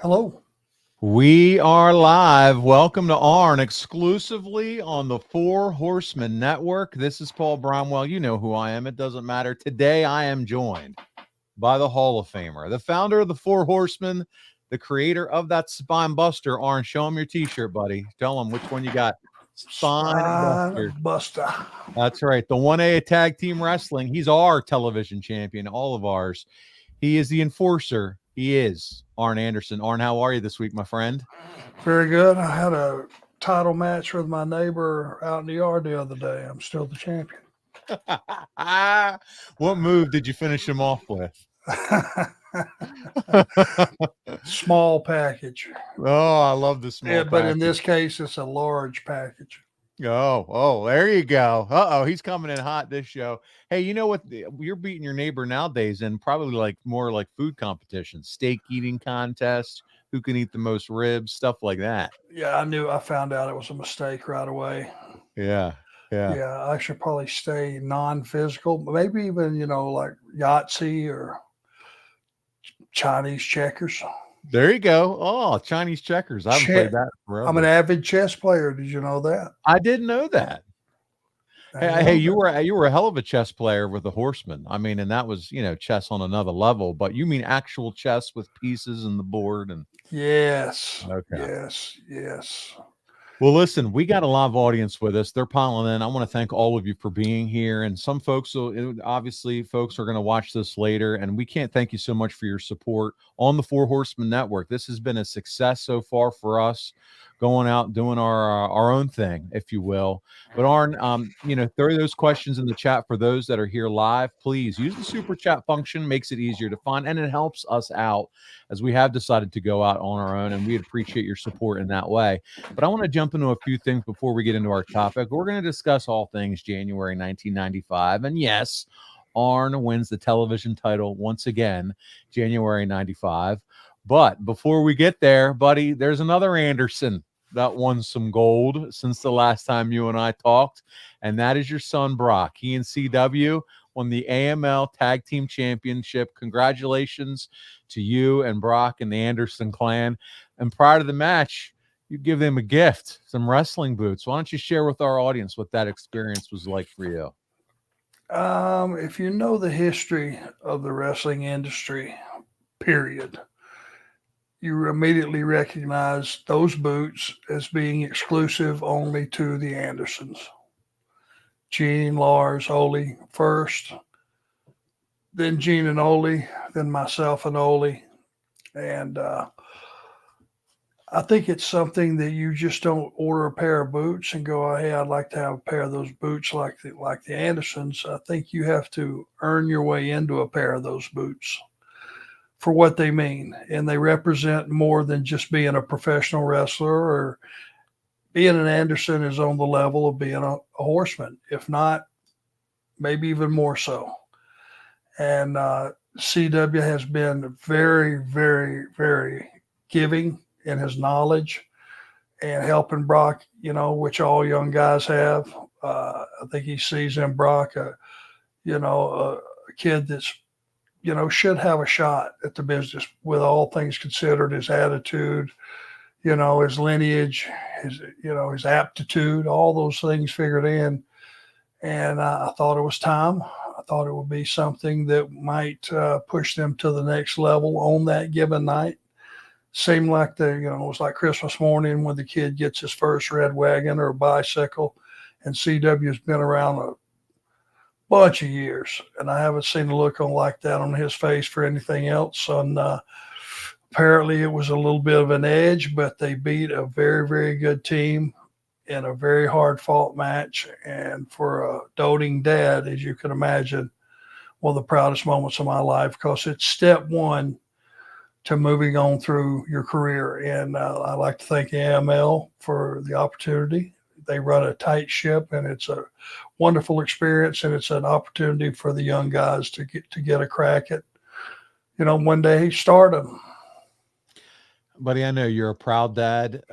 Hello. We are live. Welcome to ARN, exclusively on the Four Horsemen Network. This is Paul Bromwell. You know who I am. It doesn't matter. Today, I am joined by the Hall of Famer, the founder of the Four Horsemen, the creator of that Spine Buster. ARN, show him your T-shirt, buddy. Tell him which one you got. Spine Buster. Buster. That's right. The 1A Tag Team Wrestling. He's our television champion, all of ours. He is the enforcer. He is Arn Anderson. Arn, how are you this week, my friend? Very good. I had a title match with my neighbor out in the yard the other day. I'm still the champion. What move did you finish him off with? Small package. Oh, I love the small but package. in this case, it's a large package. Oh, there you go. He's coming in hot this show. Hey, you know what? You're beating your neighbor nowadays in probably like more like food competitions, steak eating contests, who can eat the most ribs, stuff like that. Yeah, I found out it was a mistake right away. Yeah. I should probably stay non-physical, maybe even, like Yahtzee or Chinese checkers. There you go. Oh, Chinese checkers. I haven't played that forever. I'm an avid chess player. Did you know that? I didn't know that. Hey, you were a hell of a chess player with the Horsemen. I mean, and that was, chess on another level, but you mean actual chess with pieces and the board and Yes. Okay. Yes. Well, listen, we got a live audience with us. They're piling in. I want to thank all of you for being here. And some folks, obviously, folks are going to watch this later. And we can't thank you so much for your support on the Four Horsemen Network. This has been a success so far for us, going out doing our own thing, if you will. But Arn, throw those questions in the chat for those that are here live. Please use the super chat function. Makes it easier to find, and it helps us out as we have decided to go out on our own. And we appreciate your support in that way. But I want to jump into a few things before we get into our topic. We're going to discuss all things January 1995. And yes, Arn wins the television title once again, January 95. But before we get there, buddy, there's another Anderson that won some gold since the last time you and I talked. And that is your son, Brock. He and CW won the AML Tag Team Championship. Congratulations to you and Brock and the Anderson clan. And prior to the match, you give them a gift, some wrestling boots. Why don't you share with our audience what that experience was like for you? If you know the history of the wrestling industry, period, you immediately recognize those boots as being exclusive only to the Andersons. Gene, Lars, Ole first, then Gene and Ole, then myself and Ole. And I think it's something that you just don't order a pair of boots and go, oh, hey, I'd like to have a pair of those boots like the Andersons. I think you have to earn your way into a pair of those boots for what they mean. And they represent more than just being a professional wrestler, or being an Anderson is on the level of being a horseman, if not, maybe even more so. And CW has been very, very, very giving in his knowledge and helping Brock, which all young guys have. I think he sees in Brock a kid that's, should have a shot at the business with all things considered, his attitude, his lineage, his aptitude, all those things figured in. And I thought it was time. I thought it would be something that might push them to the next level on that given night. Seemed like it was like Christmas morning when the kid gets his first red wagon or a bicycle, and CW's been around a bunch of years, and I haven't seen a look on like that on his face for anything else. And apparently it was a little bit of an edge, but they beat a very, very good team in a very hard fought match. And for a doting dad, as you can imagine, one of the proudest moments of my life, because it's step one to moving on through your career. And I like to thank AML for the opportunity. They run a tight ship, and it's a wonderful experience, and it's an opportunity for the young guys to get a crack at, one day stardom. Buddy, I know you're a proud dad.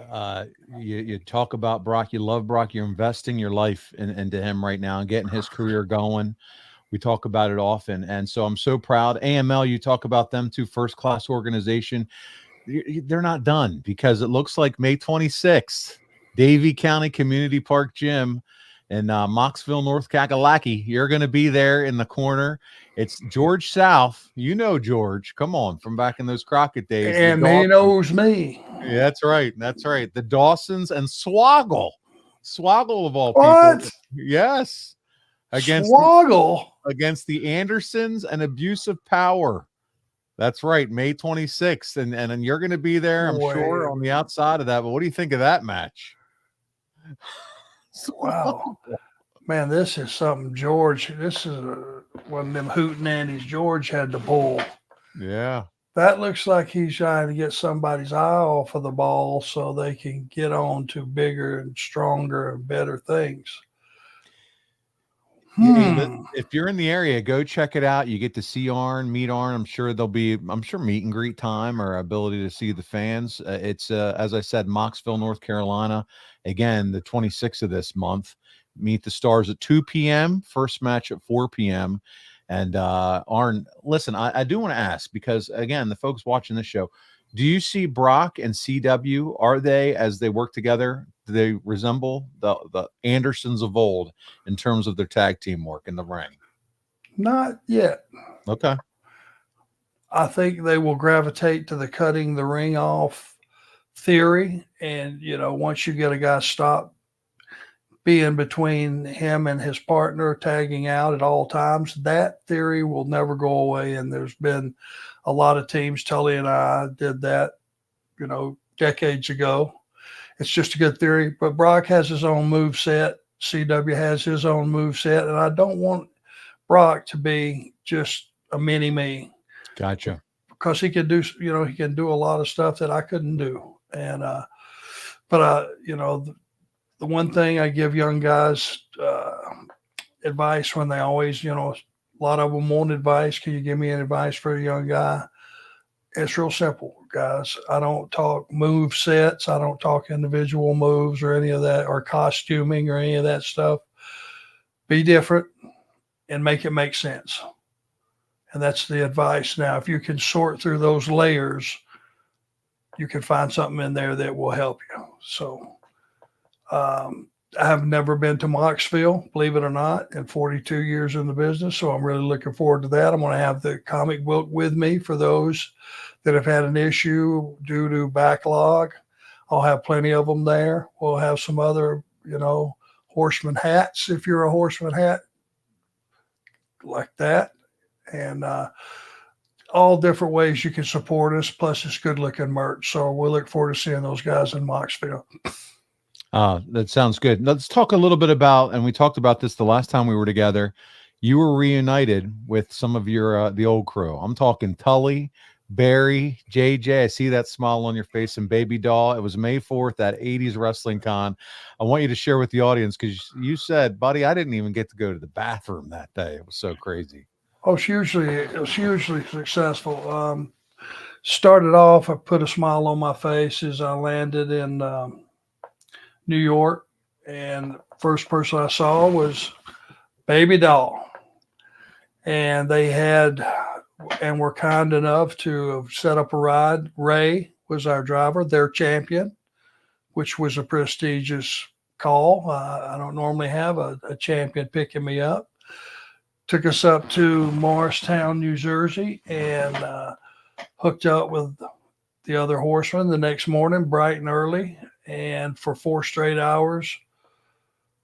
You talk about Brock. You love Brock. You're investing your life into him right now and getting his career going. We talk about it often. And so I'm so proud. AML, you talk about them too, first-class organization. they're not done, because it looks like May 26th, Davie County Community Park Gym in Moxville, North Kakalaki. You're going to be there in the corner. It's George South. You know George. Come on, from back in those Crockett days. And he knows me. Yeah, that's right. That's right. The Dawsons and Swoggle. Swoggle of all What? people. Yes. Swoggle? Against the Andersons and Abuse of Power. That's right. May 26th. And you're going to be there, I'm sure, on the outside of that. But what do you think of that match? Wow. Man, this is something, George. This is one of them hootenannies George had to pull. Yeah. That looks like he's trying to get somebody's eye off of the ball so they can get on to bigger and stronger and better things. If you're in the area, go check it out. You get to see ARN, meet ARN. I'm sure meet and greet time or ability to see the fans. It's as I said, Moxville, North Carolina. Again, the 26th of this month. Meet the Stars at 2 p.m. First match at 4 p.m. And ARN, listen, I do want to ask, because again, the folks watching this show, do you see Brock and CW? Are they, as they work together, do they resemble the Andersons of old in terms of their tag team work in the ring? Not yet. Okay. I think they will gravitate to the cutting the ring off theory. And, once you get a guy stopped being between him and his partner, tagging out at all times, that theory will never go away. And there's been a lot of teams, Tully and I did that, decades ago. It's just a good theory. But Brock has his own move set. CW has his own move set. And I don't want Brock to be just a mini-me. Gotcha. Because he can do, he can do a lot of stuff that I couldn't do. And, the one thing I give young guys advice when they always, a lot of them want advice. Can you give me any advice for a young guy? It's real simple, guys. I don't talk move sets. I don't talk individual moves or any of that, or costuming or any of that stuff. Be different and make it make sense. And that's the advice. Now, if you can sort through those layers, you can find something in there that will help you. So, I have never been to Moxville, believe it or not, in 42 years in the business. So I'm really looking forward to that. I'm going to have the comic book with me for those that have had an issue due to backlog. I'll have plenty of them there. We'll have some other, Horseman hats, if you're a Horseman hat like that. And all different ways you can support us. Plus, it's good looking merch. So we'll look forward to seeing those guys in Moxville. That sounds good. Let's talk a little bit about, and we talked about this the last time we were together. You were reunited with some of your the old crew. I'm talking Tully, Barry, JJ. I see that smile on your face, and Baby Doll. It was May 4th at 80s Wrestling Con. I want you to share with the audience, because you said, buddy, I didn't even get to go to the bathroom that day. It was so crazy. Oh, it was hugely successful. Started off, I put a smile on my face as I landed in New York, and first person I saw was Baby Doll. And they had, and were kind enough to have set up a ride. Ray was our driver, their champion, which was a prestigious call. I don't normally have a champion picking me up. Took us up to Morristown, New Jersey, and hooked up with the other Horsemen the next morning, bright and early. And for 4 straight hours,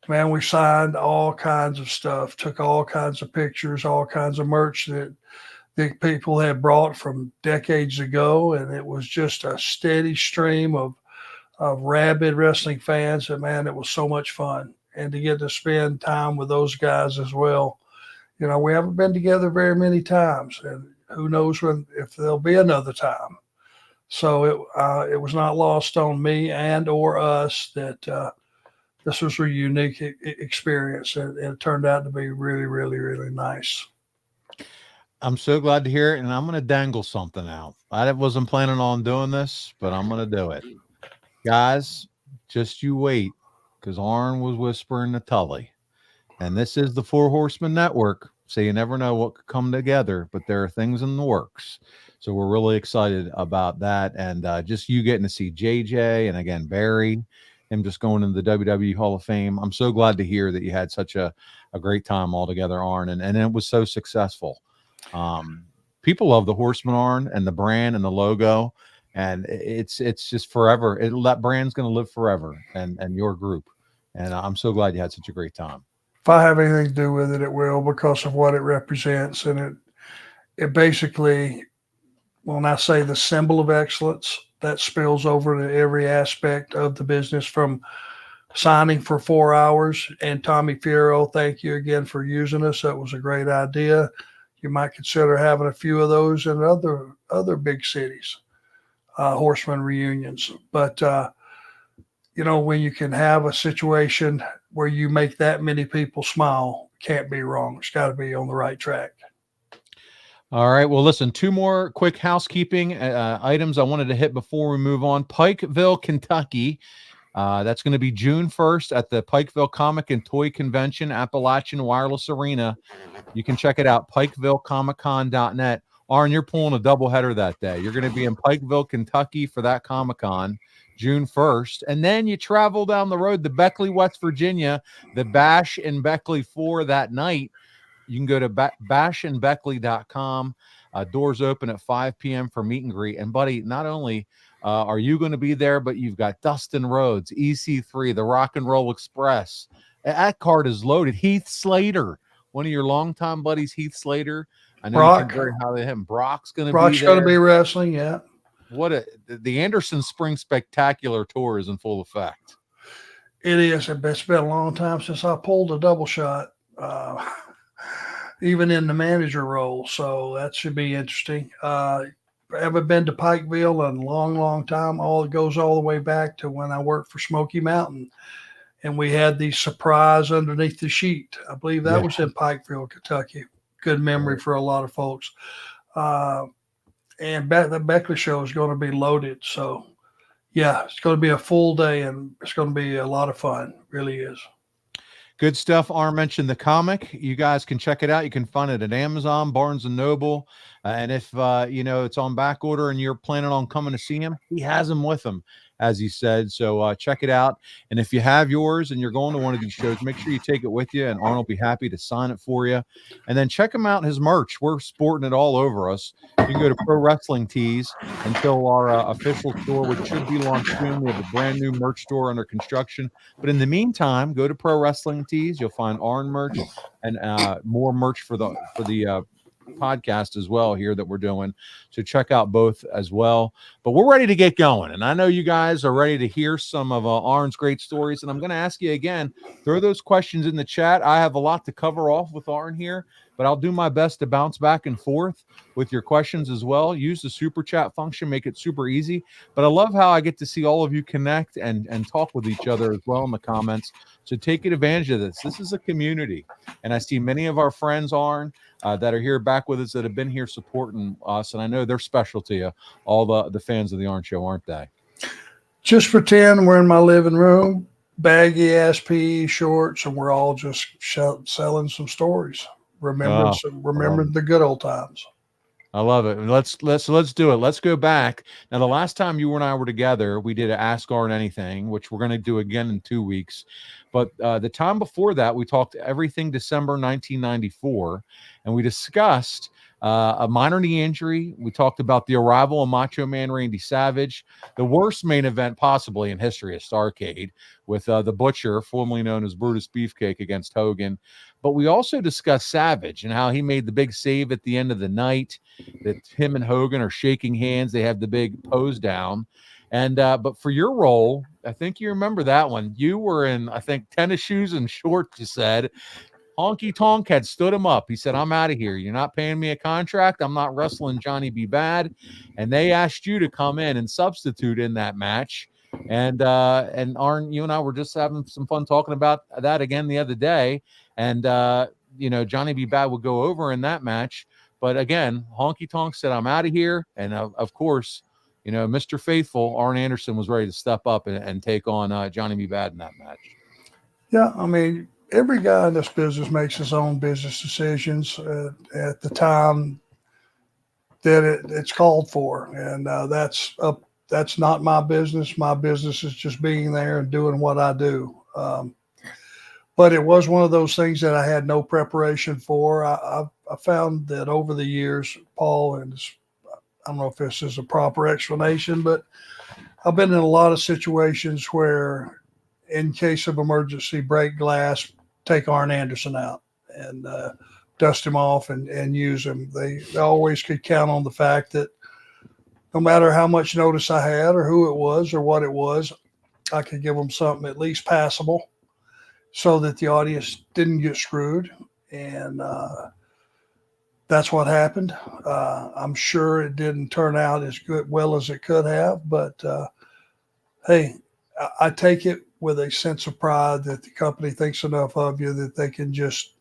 man, we signed all kinds of stuff, took all kinds of pictures, all kinds of merch that the people had brought from decades ago. And it was just a steady stream of rabid wrestling fans. And man, it was so much fun. And to get to spend time with those guys as well. We haven't been together very many times, and who knows if there'll be another time. So it was not lost on me and or us that this was a unique experience, and it turned out to be really, really, really nice. I'm so glad to hear it, and I'm going to dangle something out. I wasn't planning on doing this, but I'm going to do it. Guys, just you wait, because ARN was whispering to Tully. And this is the Four Horsemen Network, so you never know what could come together, but there are things in the works. So we're really excited about that. And just you getting to see JJ and again, Barry, him just going into the WWE Hall of Fame. I'm so glad to hear that you had such a great time all together, Arn, and it was so successful. People love the Horseman, Arn, and the brand and the logo. And it's just forever. That brand's going to live forever, and your group. And I'm so glad you had such a great time. If I have anything to do with it, it will, because of what it represents. And it basically, when I say the symbol of excellence, that spills over to every aspect of the business, from signing for 4 hours. And Tommy Fierro, thank you again for using us. That was a great idea. You might consider having a few of those in other big cities, Horseman reunions. But, when you can have a situation where you make that many people smile, can't be wrong. It's got to be on the right track. All right. Well, listen, 2 more quick housekeeping items I wanted to hit before we move on. Pikeville, Kentucky. That's going to be June 1st at the Pikeville Comic and Toy Convention, Appalachian Wireless Arena. You can check it out, pikevillecomiccon.net. Arn, you're pulling a doubleheader that day. You're going to be in Pikeville, Kentucky for that Comic-Con, June 1st. And then you travel down the road to Beckley, West Virginia, the Bash in Beckley for that night. You can go to bashandbeckley.com. Doors open at 5 p.m. for meet and greet. And, buddy, not only are you going to be there, but you've got Dustin Rhodes, EC3, the Rock and Roll Express. That card is loaded. Heath Slater, one of your longtime buddies, Heath Slater. I know you think very highly of him. Brock's going to be there. Brock's going to be wrestling, yeah. The Anderson Spring Spectacular Tour is in full effect. It is. It's been a long time since I pulled a double shot. Even in the manager role. So that should be interesting. Haven't been to Pikeville in a long, long time. It goes all the way back to when I worked for Smoky Mountain, and we had the surprise underneath the sheet. I believe that was in Pikeville, Kentucky. Good memory for a lot of folks. And the Beckley show is going to be loaded. So yeah, it's going to be a full day, and it's going to be a lot of fun. It really is. Good stuff. Arn mentioned the comic. You guys can check it out. You can find it at Amazon, Barnes & Noble. And if, it's on back order and you're planning on coming to see him, he has them with him, as he said. So check it out. And if you have yours and you're going to one of these shows, make sure you take it with you, and Arn will be happy to sign it for you. And then check him out, his merch. We're sporting it all over us. You can go to Pro Wrestling Tees until our official store, which should be launched soon. We have a brand new merch store under construction. But in the meantime, go to Pro Wrestling Tees. You'll find Arn merch and more merch for the podcast as well here that we're doing. So check out both as well. But we're ready to get going. And I know you guys are ready to hear some of Arn's great stories. And I'm going to ask you again, throw those questions in the chat. I have a lot to cover off with Arn here, but I'll do my best to bounce back and forth with your questions as well. Use the super chat function, make it super easy. But I love how I get to see all of you connect and talk with each other as well in the comments. So take advantage of this. This is a community. And I see many of our friends, Arn, that are here back with us, that have been here supporting us. And I know they're special to you, all the fans of the Arn Show, aren't they? Just pretend we're in my living room, baggy ass PE shorts, and we're all just selling some stories. Remembering the good old times. I love it. Let's do it. Let's go back. Now, the last time you and I were together, we did an Ask Arn Anything, which we're going to do again in 2 weeks. But the time before that, we talked everything December 1994, and we discussed a minor knee injury. We talked about the arrival of Macho Man Randy Savage, the worst main event possibly in history of Starrcade, with the Butcher, formerly known as Brutus Beefcake, against Hogan. But we also discussed Savage and how he made the big save at the end of the night, that him and Hogan are shaking hands. They have the big pose down. And but for your role, I think you remember that one. You were in, I think, tennis shoes and shorts, you said. Honky Tonk had stood him up. He said, I'm out of here. You're not paying me a contract. I'm not wrestling Johnny B. Bad. And they asked you to come in and substitute in that match. And Arn, you and I were just having some fun talking about that again the other day. And, Johnny B. Bad would go over in that match. But again, Honky Tonk said, I'm out of here. And of course, Mr. Faithful, Arn Anderson, was ready to step up and take on Johnny B. Bad in that match. Yeah, I mean, every guy in this business makes his own business decisions. At the time, then it's called for. And that's not my business. My business is just being there and doing what I do. But it was one of those things that I had no preparation for. I found that over the years, Paul, and I don't know if this is a proper explanation, but I've been in a lot of situations where, in case of emergency, break glass, take Arn Anderson out and dust him off and use him. They always could count on the fact that no matter how much notice I had or who it was or what it was, I could give them something at least passable so that the audience didn't get screwed. And that's what happened. I'm sure it didn't turn out as well as it could have, but hey, I take it with a sense of pride that the company thinks enough of you that they can just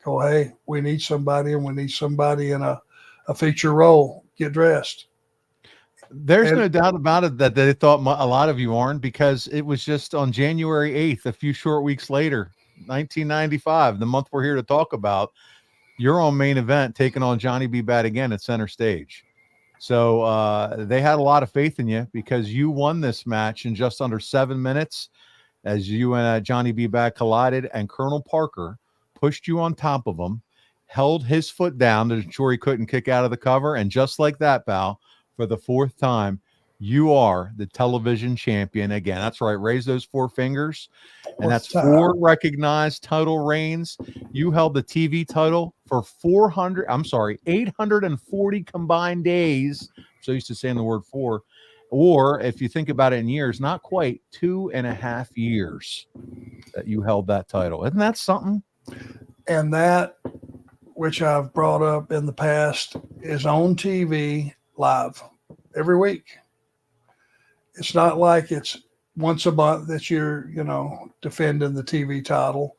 go, hey, we need somebody, and we need somebody in a feature role. Get dressed. There's no doubt about it that they thought a lot of you, Arn, because it was just on January 8th, a few short weeks later, 1995, the month we're here to talk about, you're on Main Event taking on Johnny B. Bad again at center stage. So they had a lot of faith in you because you won this match in just under 7 minutes as you and Johnny B. Bad collided, and Colonel Parker pushed you on top of him, held his foot down to ensure he couldn't kick out of the cover, and just like that, pal, for the 4th time, you are the television champion again. That's right. Raise those 4 fingers. And that's 4 recognized title reigns. You held the TV title for 840 combined days. So used to saying the word 4. Or if you think about it in years, not quite 2.5 years that you held that title. Isn't that something? And that, which I've brought up in the past, is on TV live every week. It's not like it's once a month that you're, defending the TV title.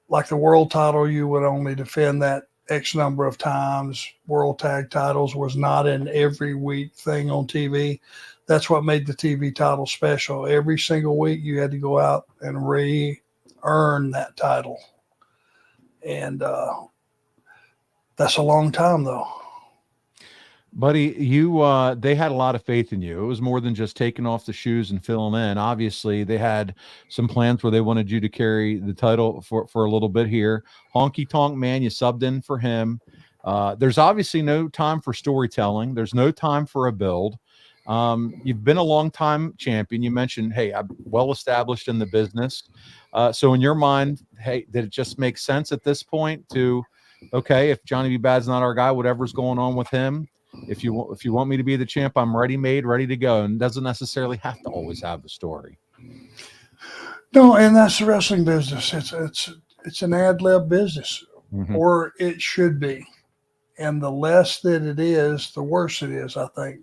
Like the world title, you would only defend that X number of times. World tag titles was not an every week thing on TV. That's what made the TV title special. Every single week you had to go out and re-earn that title. And that's a long time, though. Buddy, they had a lot of faith in you. It was more than just taking off the shoes and filling in. Obviously, they had some plans where they wanted you to carry the title for a little bit here. Honky Tonk Man, you subbed in for him. There's obviously no time for storytelling. There's no time for a build. You've been a long-time champion. You mentioned, hey, I'm well-established in the business. So in your mind, hey, did it just make sense at this point to, okay, if Johnny B. Bad's not our guy, whatever's going on with him, if you want me to be the champ, I'm ready to go, and doesn't necessarily have to always have the story. No, and that's the wrestling business. It's an ad lib business, or it should be. And the less that it is, the worse it is. I think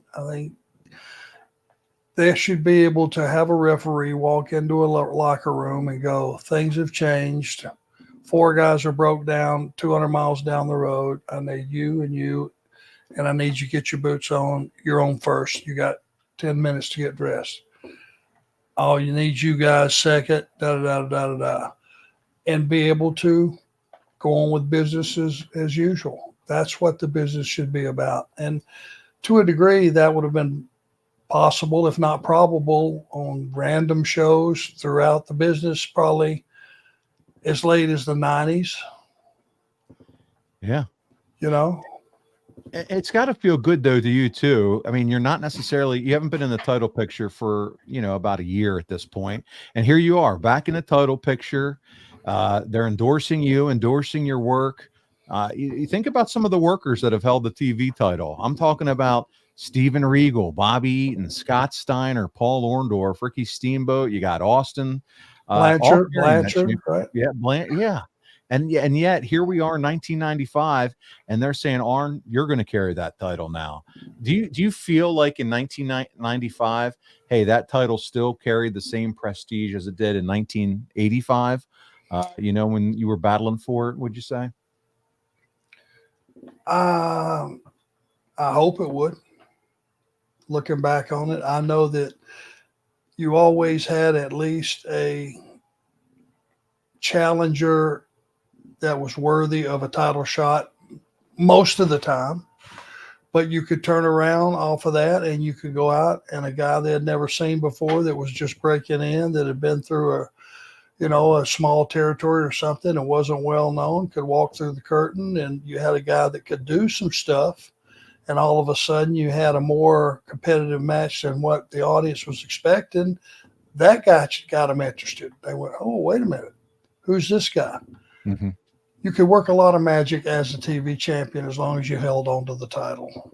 they should be able to have a referee walk into a locker room and go, things have changed. 4 guys are broke down 200 miles down the road. I need you and you. And I need you to get your boots on. You're on first. You got 10 minutes to get dressed. Oh, you need you guys second, and be able to go on with business as usual. That's what the business should be about. And to a degree, that would have been possible, if not probable, on random shows throughout the business, probably as late as the 90s. Yeah. It's got to feel good, though, to you, too. I mean, you haven't been in the title picture for, about a year at this point. And here you are back in the title picture. They're endorsing you, endorsing your work. You think about some of the workers that have held the TV title. I'm talking about Steven Regal, Bobby Eaton, Scott Steiner, Paul Orndorff, Ricky Steamboat. You got Austin. Blanchard, right? Yeah, yeah. And yet here we are in 1995, and they're saying, Arn, you're going to carry that title now. Do you feel like in 1995, hey, that title still carried the same prestige as it did in 1985? When you were battling for it, would you say? I hope it would. Looking back on it, I know that you always had at least a challenger that was worthy of a title shot most of the time. but you could turn around off of that and you could go out, and a guy they had never seen before that was just breaking in, that had been through a small territory or something and wasn't well known, could walk through the curtain, and you had a guy that could do some stuff. And all of a sudden you had a more competitive match than what the audience was expecting. That guy got them interested. They went, oh, wait a minute. Who's this guy? Mm-hmm. You could work a lot of magic as a TV champion as long as you held on to the title.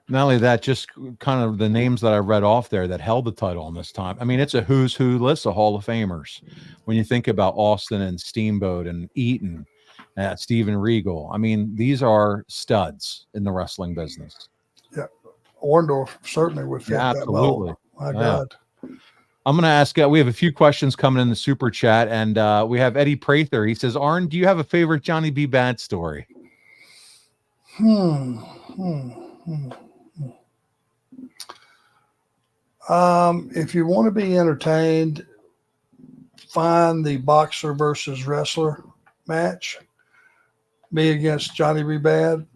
Not only that, just kind of the names that I read off there that held the title on this time. I mean, it's a who's who list of Hall of Famers. When you think about Austin and Steamboat and Eaton, Steven Regal, I mean, these are studs in the wrestling business. Yeah, Orndorff certainly would fit that mold. My God. I'm going to ask, we have a few questions coming in the super chat, and we have Eddie Prather. He says, Arn, do you have a favorite Johnny B. Bad story? If you want to be entertained, find the boxer versus wrestler match, me against Johnny B. Bad,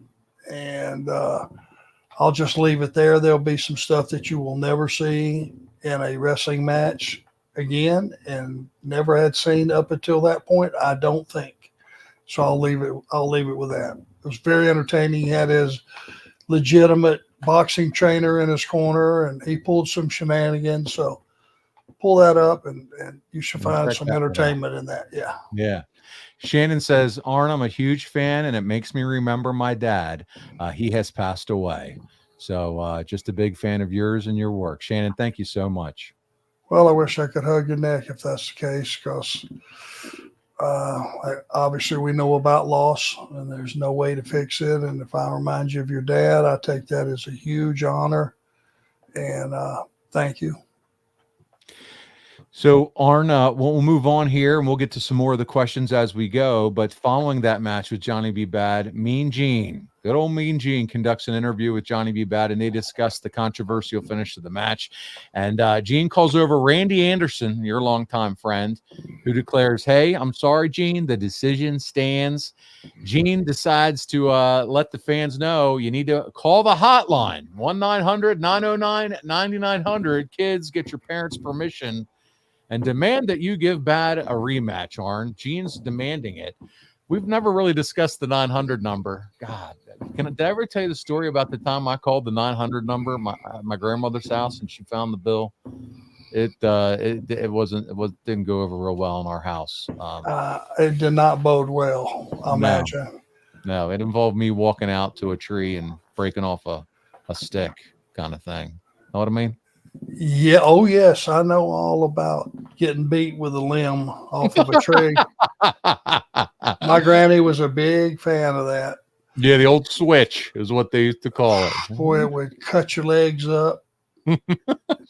and I'll just leave it there. There'll be some stuff that you will never see in a wrestling match again, and never had seen up until that point, I don't think. So I'll leave it with that. It was very entertaining. He had his legitimate boxing trainer in his corner, and he pulled some shenanigans. So pull that up, and you should find some entertainment in that. Yeah. Yeah. Shannon says, Arn, I'm a huge fan, and it makes me remember my dad. He has passed away. So just a big fan of yours and your work. Shannon, thank you so much. Well, I wish I could hug your neck if that's the case, because obviously we know about loss, and there's no way to fix it. And if I remind you of your dad, I take that as a huge honor. And thank you. So, Arn, we'll move on here, and we'll get to some more of the questions as we go. But following that match with Johnny B. Bad, Mean Gene, good old Mean Gene, conducts an interview with Johnny B. Bad, and they discuss the controversial finish of the match. And Gene calls over Randy Anderson, your longtime friend, who declares, hey, I'm sorry, Gene, the decision stands. Gene decides to let the fans know you need to call the hotline, 1-900-909-9900. Kids, get your parents' permission and demand that you give Bad a rematch, Arn. Gene's demanding it. We've never really discussed the 900 number. God, did I ever tell you the story about the time I called the 900 number at my grandmother's house and she found the bill? It didn't go over real well in our house. It did not bode well, I imagine. No, it involved me walking out to a tree and breaking off a stick kind of thing. Know what I mean? Yeah. Oh, yes. I know all about getting beat with a limb off of a tree. My granny was a big fan of that. Yeah, the old switch is what they used to call it. Boy, it would cut your legs up.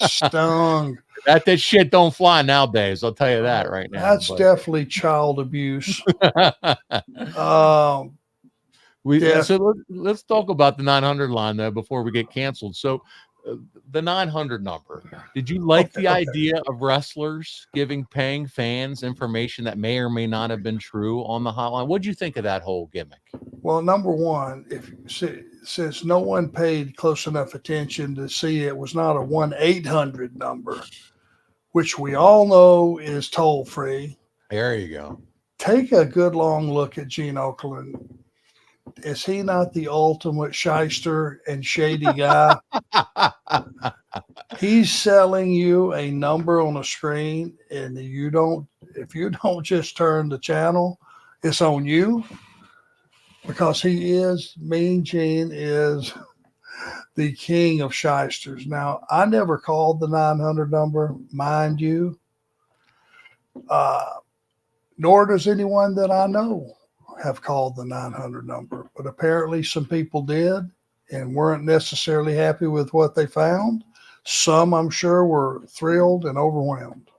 Stung. That shit don't fly nowadays. I'll tell you that right now. That's definitely child abuse. So let's talk about the 900 line though before we get canceled. So the 900 number. Did you like the idea of wrestlers paying fans information that may or may not have been true on the hotline? What did you think of that whole gimmick? Well, number one, since no one paid close enough attention to see it was not a 1-800 number, which we all know is toll free. There you go. Take a good long look at Gene Okerlund. Is he not the ultimate shyster and shady guy? He's selling you a number on a screen, and if you don't just turn the channel, it's on you, because Mean Gene is the king of shysters. Now, I never called the 900 number, mind you, nor does anyone that I know have called the 900 number, but apparently some people did and weren't necessarily happy with what they found. Some, I'm sure, were thrilled and overwhelmed.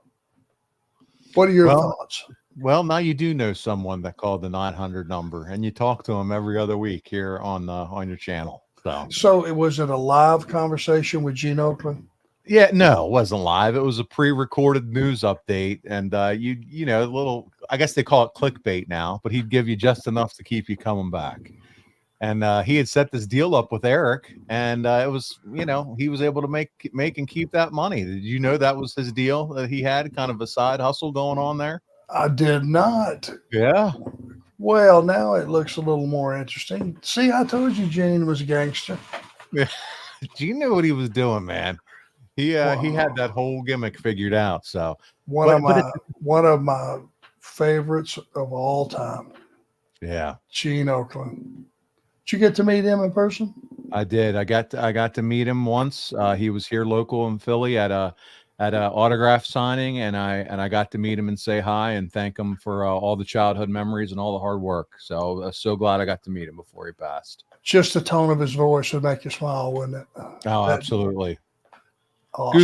What are your thoughts? Well, now you do know someone that called the 900 number, and you talk to them every other week here on your channel. So was it a live conversation with Gene Okerlund? Yeah, no, it wasn't live. It was a pre-recorded news update, and you know, I guess they call it clickbait now, but he'd give you just enough to keep you coming back. And he had set this deal up with Eric, and it was, he was able to make and keep that money. Did you know that was his deal, that he had kind of a side hustle going on there? I did not. Yeah. Well, now it looks a little more interesting. See, I told you Gene was a gangster. Gene knew what he was doing, man. He had that whole gimmick figured out. So one of my favorites of all time. Yeah, Gene Oakland. Did you get to meet him in person? I did. I got to meet him once. He was here local in Philly at a autograph signing, and I got to meet him and say hi and thank him for all the childhood memories and all the hard work. So glad I got to meet him before he passed. Just the tone of his voice would make you smile, wouldn't it? Oh, absolutely. Awesome.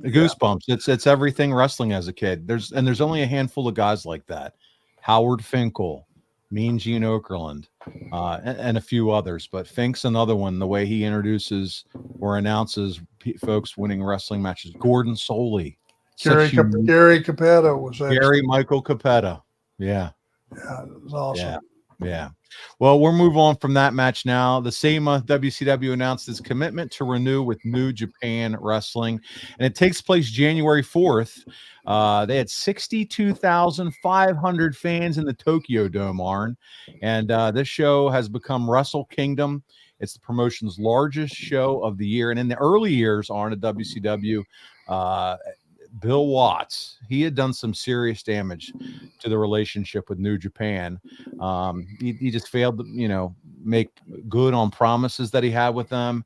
Goosebumps. Yeah. It's everything wrestling as a kid. There's only a handful of guys like that. Howard Finkel, Mean Gene Okerlund, and a few others. But Fink's another one, the way he introduces or announces folks winning wrestling matches. Gordon Soley. Gary Capetta was excellent. Gary Michael Capetta. Yeah. Yeah, it was awesome. Yeah. Well, we'll move on from that match now. The same month, WCW announced its commitment to renew with New Japan Wrestling, and it takes place January 4th. They had 62,500 fans in the Tokyo Dome, Arn, and this show has become Wrestle Kingdom. It's the promotion's largest show of the year, and in the early years, Arn, at WCW, Bill Watts, he had done some serious damage to the relationship with New Japan. He just failed to, make good on promises that he had with them.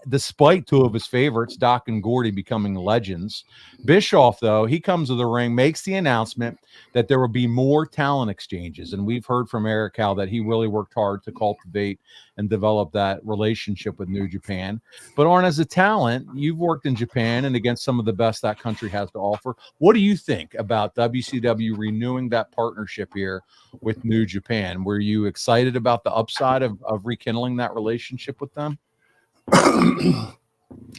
Despite two of his favorites, Doc and Gordy, becoming legends. Bischoff, though, he comes to the ring, makes the announcement that there will be more talent exchanges. And we've heard from Eric how that he really worked hard to cultivate and develop that relationship with New Japan. But Arn, as a talent, you've worked in Japan and against some of the best that country has to offer. What do you think about WCW renewing that partnership here with New Japan? Were you excited about the upside of rekindling that relationship with them?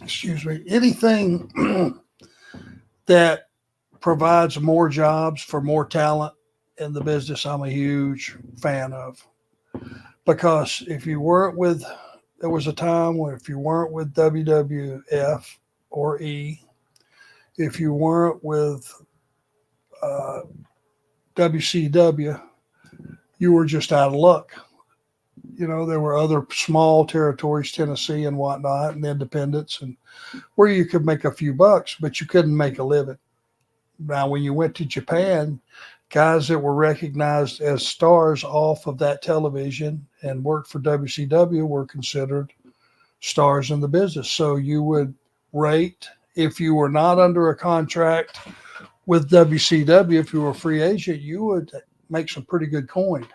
Excuse me. Anything that provides more jobs for more talent in the business, I'm a huge fan of. Because if you weren't with, there was a time when if you weren't with WWF or E, if you weren't with WCW, you were just out of luck. There were other small territories, Tennessee and whatnot, and independents, and where you could make a few bucks, but you couldn't make a living. Now, when you went to Japan, guys that were recognized as stars off of that television and worked for WCW were considered stars in the business. So you would rate, if you were not under a contract with WCW, if you were a free agent, you would make some pretty good coin.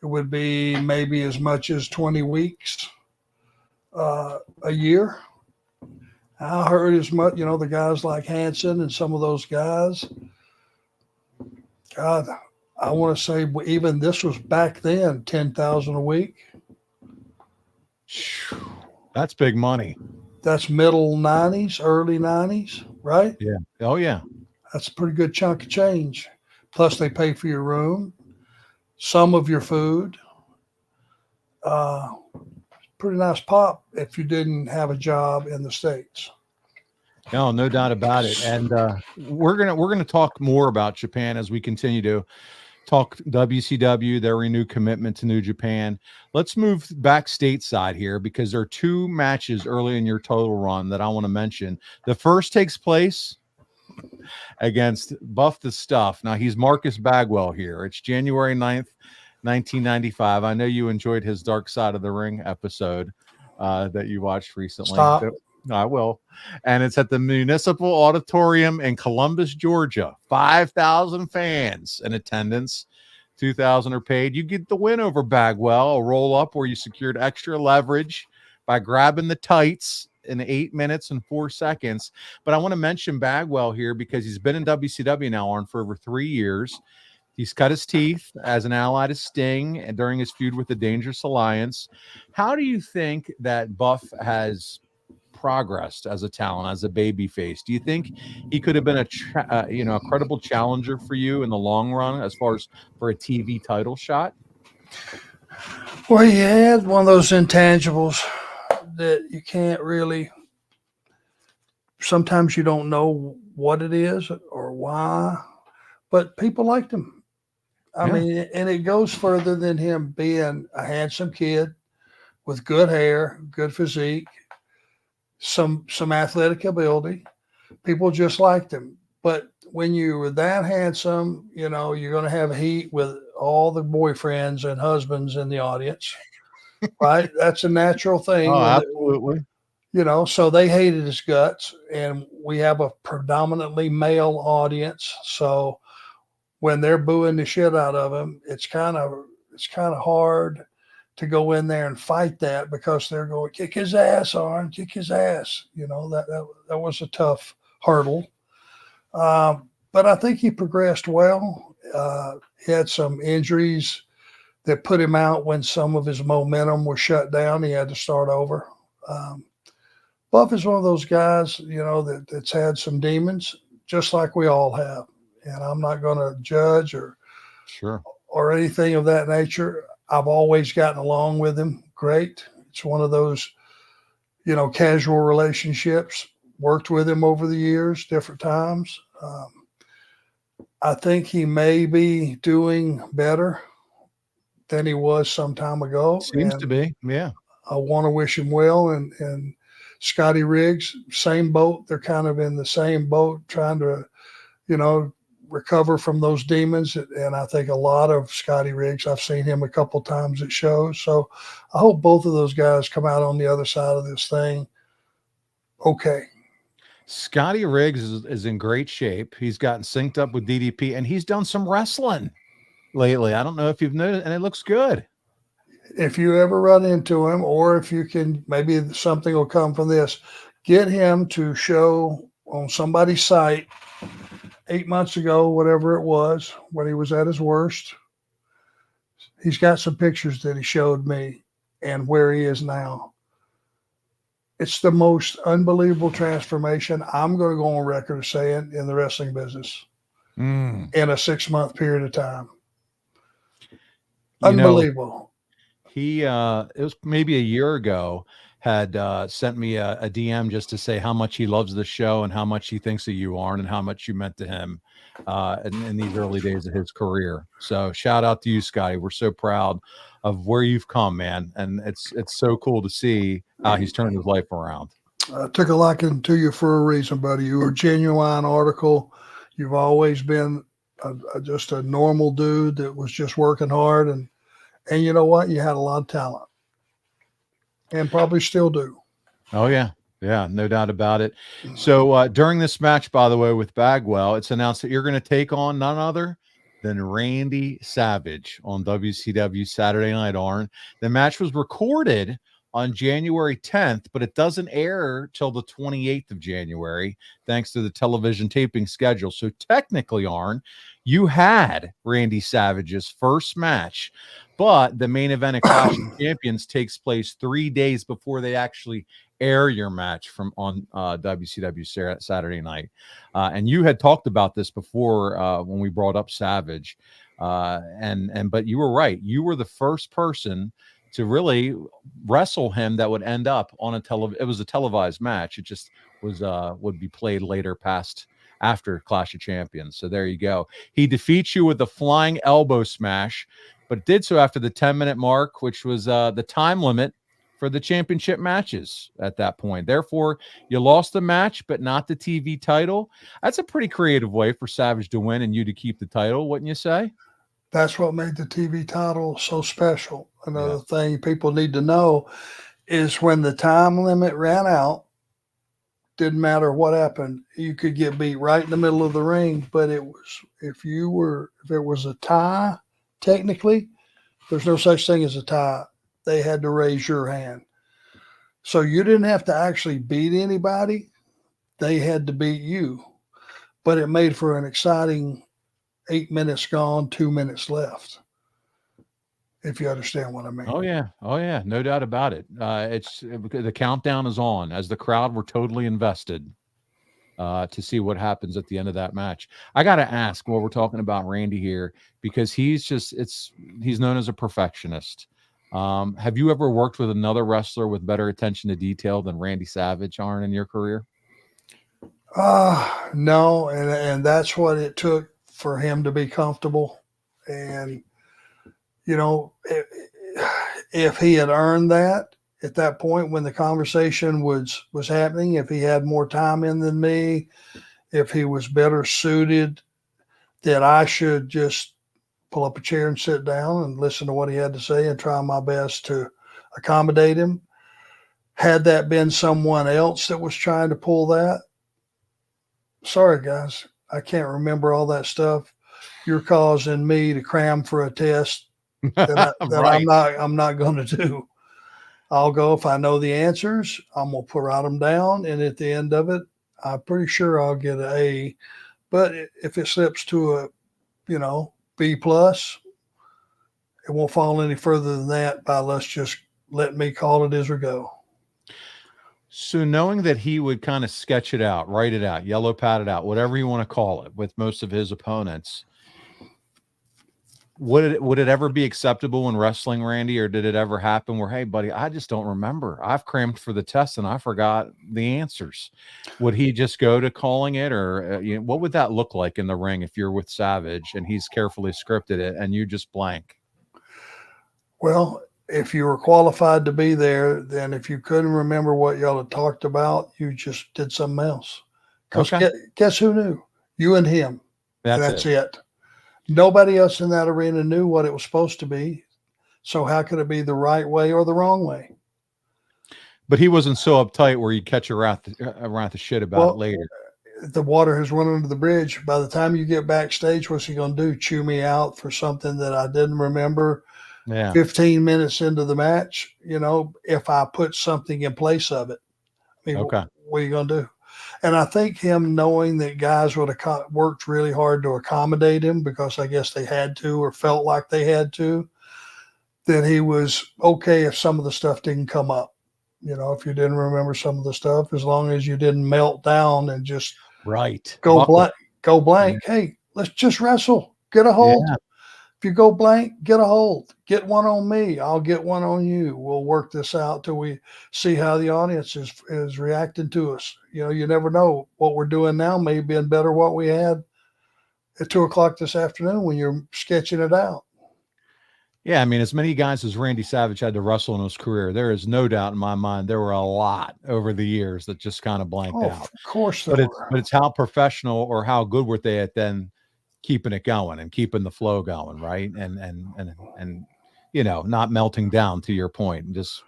It would be maybe as much as 20 weeks a year. I heard as much, the guys like Hanson and some of those guys. God, I want to say even this was back then, 10,000 a week. That's big money. That's middle 90s, early 90s, right? Yeah. Oh, yeah. That's a pretty good chunk of change. Plus, they pay for your room, some of your food. Pretty nice pop if you didn't have a job in the States. No doubt about it. And we're gonna talk more about Japan as we continue to talk WCW, their renewed commitment to New Japan. Let's move back stateside here because there are two matches early in your total run that I want to mention. The first takes place against Buff the Stuff. Now, he's Marcus Bagwell here. It's January 9th, 1995. I know you enjoyed his Dark Side of the Ring episode that you watched recently. Stop. I will. And it's at the Municipal Auditorium in Columbus, Georgia. 5,000 fans in attendance. 2,000 are paid. You get the win over Bagwell, a roll-up where you secured extra leverage by grabbing the tights in 8 minutes and 4 seconds. But I want to mention Bagwell here because he's been in WCW now, Arn, for over 3 years. He's cut his teeth as an ally to Sting and during his feud with the Dangerous Alliance. How do you think that Buff has progressed as a talent, as a baby face? Do you think he could have been a credible challenger for you in the long run as far as for a TV title shot? Well, he had one of those intangibles that you can't really, sometimes you don't know what it is or why, but people liked him. I Yeah. mean, and it goes further than him being a handsome kid with good hair, good physique, some athletic ability. People just liked him. But when you were that handsome, you know, you're going to have heat with all the boyfriends and husbands in the audience, right? That's a natural thing Oh, when, absolutely. you know, so they hated his guts. And we have a predominantly male audience. So when they're booing the shit out of him, it's kind of hard to go in there and fight that because they're going kick his ass, Arn, kick his ass. You know that was a tough hurdle, but I think he progressed well. He had some injuries that put him out when some of his momentum was shut down. He had to start over. Um, Buff is one of those guys, you know, that's had some demons, just like we all have. And I'm not going to judge Sure. or anything of that nature. I've always gotten along with him great. It's one of those, you know, casual relationships. Worked with him over the years, different times. I think he may be doing better than he was some time ago, Seems to and be. Yeah. I want to wish him well. And Scotty Riggs, same boat. They're kind of in the same boat, trying to, you know, recover from those demons. And I think a lot of Scotty Riggs, I've seen him a couple times at shows. So I hope both of those guys come out on the other side of this thing okay. Scotty Riggs is in great shape. He's gotten synced up with DDP, and he's done some wrestling lately. I don't know if you've noticed, and it looks good. If you ever run into him, or if you can, maybe something will come from this, get him to show on somebody's site 8 months ago, whatever it was, when he was at his worst. He's got some pictures that he showed me and where he is now. It's the most unbelievable transformation I'm going to go on record as saying in the wrestling business in a 6-month period of time. You know, Unbelievable. he it was maybe a year ago, had sent me a DM just to say how much he loves the show and how much he thinks of you, Arn, and how much you meant to him in these early days of his career. So shout out to you, Scotty. We're so proud of where you've come, man, and it's so cool to see how he's turned his life around. I took a liking to you for a reason, buddy. You were a genuine article. You've always been just a normal dude that was just working hard, and you know what? You had a lot of talent, and probably still do. Oh yeah. Yeah, no doubt about it. So during this match, by the way, with Bagwell, it's announced that you're going to take on none other than Randy Savage on WCW Saturday Night, Arn. The match was recorded on January 10th, but it doesn't air till the 28th of January, thanks to the television taping schedule. So technically, Arn, you had Randy Savage's first match, but the main event of Clash of Champions takes place 3 days before they actually air your match from on WCW Saturday Night. And you had talked about this before when we brought up Savage. But you were right. You were the first person to really wrestle him that would end up on it was a televised match. It just was would be played later past after Clash of Champions. So there you go. He defeats you with a flying elbow smash, but did so after the 10-minute mark, which was the time limit for the championship matches at that point. Therefore, you lost the match, but not the TV title. That's a pretty creative way for Savage to win and you to keep the title, wouldn't you say? That's what made the TV title so special. Another thing people need to know is when the time limit ran out, didn't matter what happened, you could get beat right in the middle of the ring. But it was if it was a tie, technically, there's no such thing as a tie. They had to raise your hand. So you didn't have to actually beat anybody. They had to beat you. But it made for an exciting 8 minutes gone, 2 minutes left. If you understand what I mean. Oh yeah, no doubt about it. The countdown is on as the crowd were totally invested to see what happens at the end of that match. I got to ask while we're talking about Randy here, because he's known as a perfectionist. Have you ever worked with another wrestler with better attention to detail than Randy Savage, Arn, in your career? No, and that's what it took for him to be comfortable. And you know, if he had earned that at that point when the conversation was happening, if he had more time in than me, if he was better suited, that I should just pull up a chair and sit down and listen to what he had to say and try my best to accommodate him. Had that been someone else that was trying to pull that, sorry guys, I can't remember all that stuff. You're causing me to cram for a test that Right. I'm not going to do. I'll go if I know the answers. I'm gonna write them down, and at the end of it, I'm pretty sure I'll get an A. But if it slips to a, B plus, it won't fall any further than that. By let's just let me call it as we go. So knowing that he would kind of sketch it out, write it out, yellow pad it out, whatever you want to call it, with most of his opponents, would it ever be acceptable in wrestling, Randy, or did it ever happen where, hey, buddy, I just don't remember. I've crammed for the test and I forgot the answers. Would he just go to calling it, or what would that look like in the ring if you're with Savage and he's carefully scripted it and you just blank? Well, if you were qualified to be there, then if you couldn't remember what y'all had talked about, you just did something else. Because Okay. guess who knew? You and him. That's it. Nobody else in that arena knew what it was supposed to be. So how could it be the right way or the wrong way? But he wasn't so uptight where he'd catch around the shit about it later. The water has run under the bridge. By the time you get backstage, what's he going to do? Chew me out for something that I didn't remember? Yeah. 15 minutes into the match, if I put something in place of it. I mean, Okay. what are you going to do? And I think him knowing that guys would have worked really hard to accommodate him because I guess they had to or felt like they had to, that he was okay if some of the stuff didn't come up. If you didn't remember some of the stuff, as long as you didn't melt down and just go blank. Hey, let's just wrestle. Get a hold. Yeah. If you go blank, get a hold. Get one on me. I'll get one on you. We'll work this out till we see how the audience is reacting to us. You never know. What we're doing now may have been better what we had at 2:00 this afternoon when you're sketching it out. Yeah, I mean, as many guys as Randy Savage had to wrestle in his career, there is no doubt in my mind there were a lot over the years that just kind of blanked out. Of course, but it's how professional or how good were they at then keeping it going and keeping the flow going, right? And not melting down, to your point, and just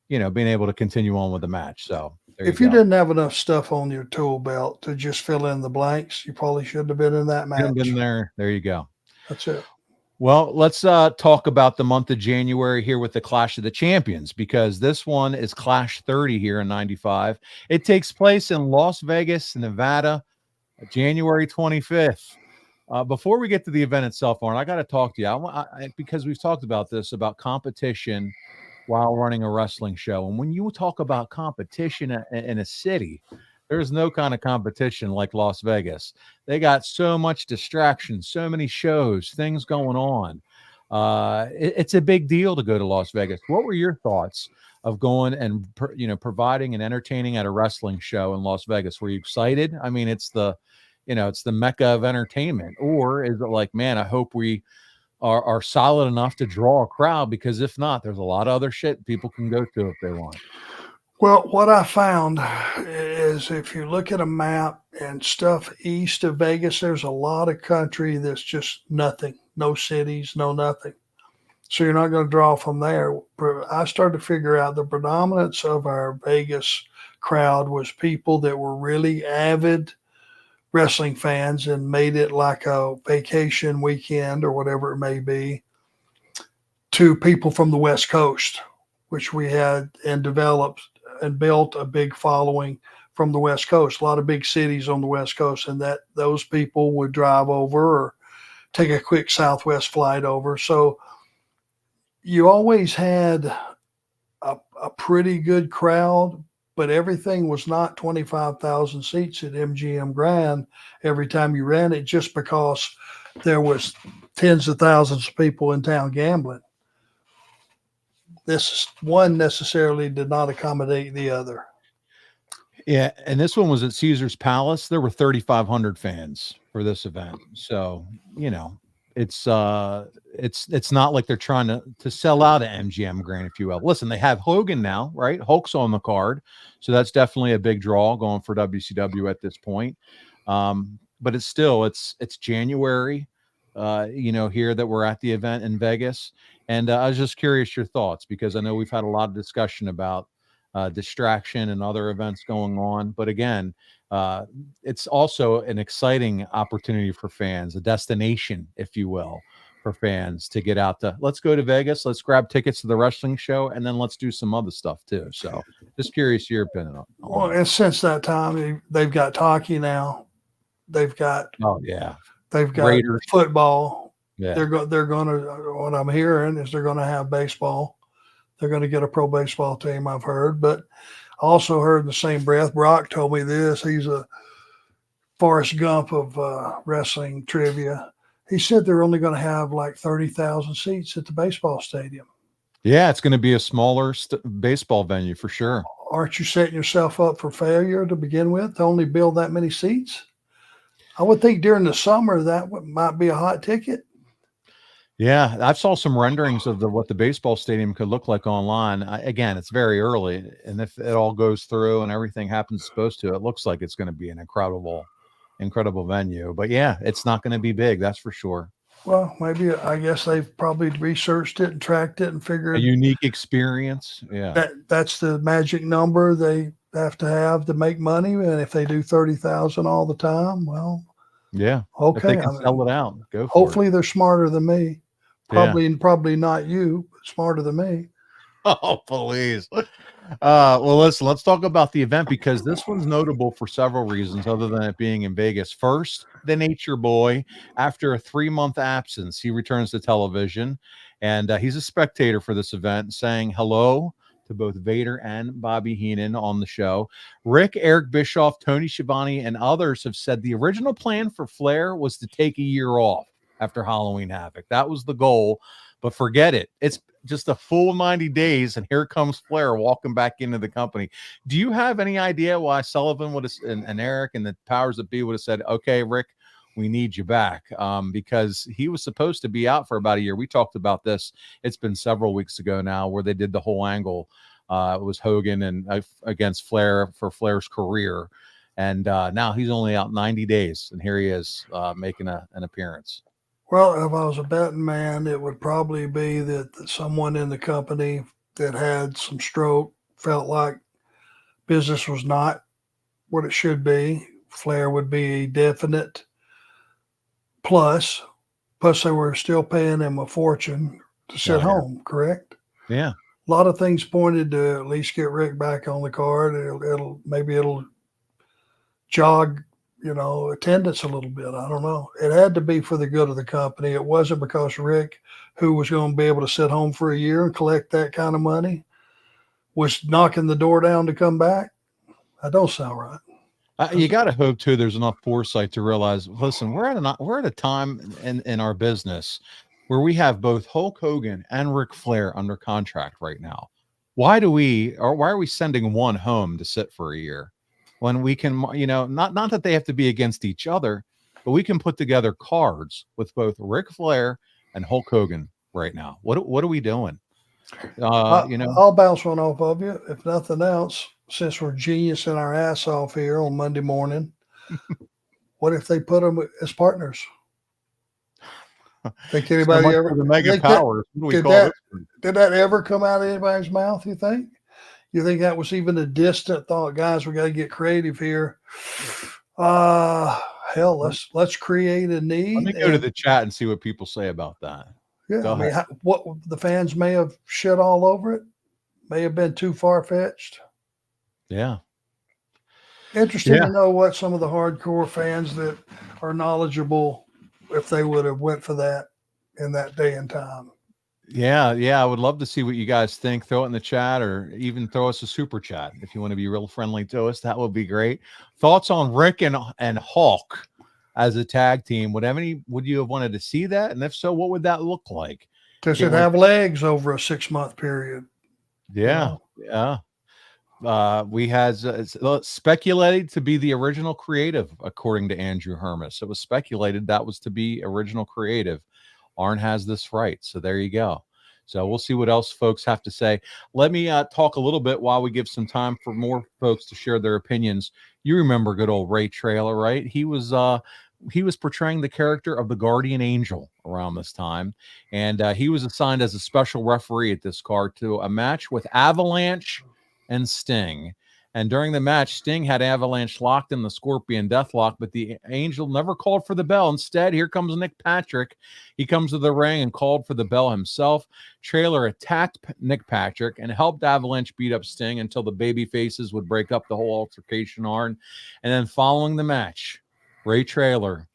being able to continue on with the match. So if you didn't have enough stuff on your tool belt to just fill in the blanks, you probably shouldn't have been in that match. Been there. There you go. That's it. Well, let's talk about the month of January here with the Clash of the Champions, because this one is Clash 30 here in 95. It takes place in Las Vegas, Nevada, January 25th. Before we get to the event itself, Arn, I got to talk to you because we've talked about this, about competition while running a wrestling show. And when you talk about competition in a city, there's no kind of competition like Las Vegas. They got so much distraction, so many shows, things going on. It's a big deal to go to Las Vegas. What were your thoughts of going and providing and entertaining at a wrestling show in Las Vegas? Were you excited? I mean, it's the mecca of entertainment. Or is it like, man, I hope we are solid enough to draw a crowd, because if not, there's a lot of other shit people can go to if they want. Well, what I found is if you look at a map and stuff east of Vegas, there's a lot of country that's just nothing, no cities, no nothing. So you're not going to draw from there. I started to figure out the predominance of our Vegas crowd was people that were really avid wrestling fans and made it like a vacation weekend or whatever it may be, to people from the West Coast, which we had and developed and built a big following from the West Coast, a lot of big cities on the West Coast, and that those people would drive over or take a quick Southwest flight over. So you always had a pretty good crowd, but everything was not 25,000 seats at MGM Grand every time you ran it, just because there was tens of thousands of people in town gambling. this one necessarily did not accommodate the other. Yeah, and this one was at Caesar's Palace. There were 3,500 fans for this event. So, you know, it's not like they're trying to sell out at MGM Grand, if you will. Listen, they have Hogan now, right? Hulk's on the card. So that's definitely a big draw going for WCW at this point. But it's still it's January, here that we're at the event in Vegas. And I was just curious your thoughts, because I know we've had a lot of discussion about distraction and other events going on. But again, it's also an exciting opportunity for fans, a destination, if you will, for fans to get out to, let's go to Vegas, let's grab tickets to the wrestling show, and then let's do some other stuff too. So just curious your opinion on Well, and since that time, they've got hockey now. They've got Raiders. football. Yeah. They're going to, what I'm hearing is they're going to have baseball. They're going to get a pro baseball team, I've heard. But I also heard in the same breath, Brock told me this. He's a Forrest Gump of wrestling trivia. He said they're only going to have like 30,000 seats at the baseball stadium. Yeah, it's going to be a smaller baseball venue for sure. Aren't you setting yourself up for failure to begin with to only build that many seats? I would think during the summer that might be a hot ticket. Yeah, I saw some renderings of what the baseball stadium could look like online. Again, it's very early, and if it all goes through and everything happens supposed to, it looks like it's going to be an incredible venue. But yeah, it's not going to be big, that's for sure. Well, maybe, I guess they've probably researched it and tracked it and figured a unique experience. Yeah, that's the magic number they have to make money. And if they do 30,000 all the time, well, yeah, okay, if they can sell it out. Go for hopefully it. They're smarter than me. Probably not you, but smarter than me. Oh, please. Well, listen, let's talk about the event, because this one's notable for several reasons other than it being in Vegas. First, the Nature Boy, after a 3-month absence, he returns to television, and he's a spectator for this event, saying hello to both Vader and Bobby Heenan on the show. Rick, Eric Bischoff, Tony Schiavone, and others have said the original plan for Flair was to take a year off after Halloween Havoc. That was the goal, but forget it. It's just a full 90 days, and here comes Flair walking back into the company. Do you have any idea why Sullivan would have, and Eric and the powers that be would have said, okay, Rick, we need you back? Because he was supposed to be out for about a year. We talked about this. It's been several weeks ago now, where they did the whole angle. It was Hogan and against Flair for Flair's career. And now he's only out 90 days, and here he is making an appearance. Well, if I was a betting man, it would probably be that someone in the company that had some stroke felt like business was not what it should be. Flair would be a definite plus. Plus, they were still paying him a fortune to sit home, correct? Yeah. A lot of things pointed to at least get Rick back on the card. It'll jog attendance a little bit. I don't know. It had to be for the good of the company. It wasn't because Rick, who was going to be able to sit home for a year and collect that kind of money, was knocking the door down to come back. That don't sound right. You got to hope too there's enough foresight to realize, listen, we're at a time in our business where we have both Hulk Hogan and Ric Flair under contract right now. Why are we sending one home to sit for a year when we can, not that they have to be against each other, but we can put together cards with both Ric Flair and Hulk Hogan right now? What are we doing? I'll bounce one off of you. If nothing else, since we're geniusing our ass off here on Monday morning, what if they put them as partners? Think anybody ever the mega powers? Did that ever come out of anybody's mouth? You think? You think that was even a distant thought? Guys, we got to get creative here. Hell, let's create a need. Let me go to the chat and see what people say about that. Yeah, I mean, what the fans may have shit all over it, may have been too far fetched. Yeah. Interesting to know what some of the hardcore fans that are knowledgeable, if they would have went for that in that day and time. Yeah. I would love to see what you guys think. Throw it in the chat, or even throw us a super chat if you want to be real friendly to us. That would be great. Thoughts on Rick and Hulk as a tag team? Would you have wanted to see that? And if so, what would that look like? Does it have legs over a 6-month period? Yeah. Yeah. We had speculated to be the original creative, according to Andrew Hermis. It was speculated that was to be original creative. Arn has this right. So there you go. So we'll see what else folks have to say. Let me talk a little bit while we give some time for more folks to share their opinions. You remember good old Ray Traylor, right? He was portraying the character of the Guardian Angel around this time, and he was assigned as a special referee at this card to a match with Avalanche and Sting. And during the match, Sting had Avalanche locked in the Scorpion Deathlock, but the Angel never called for the bell. Instead, here comes Nick Patrick. He comes to the ring and called for the bell himself. Traylor attacked Nick Patrick and helped Avalanche beat up Sting until the baby faces would break up the whole altercation, Arn. And then following the match, Ray Traylor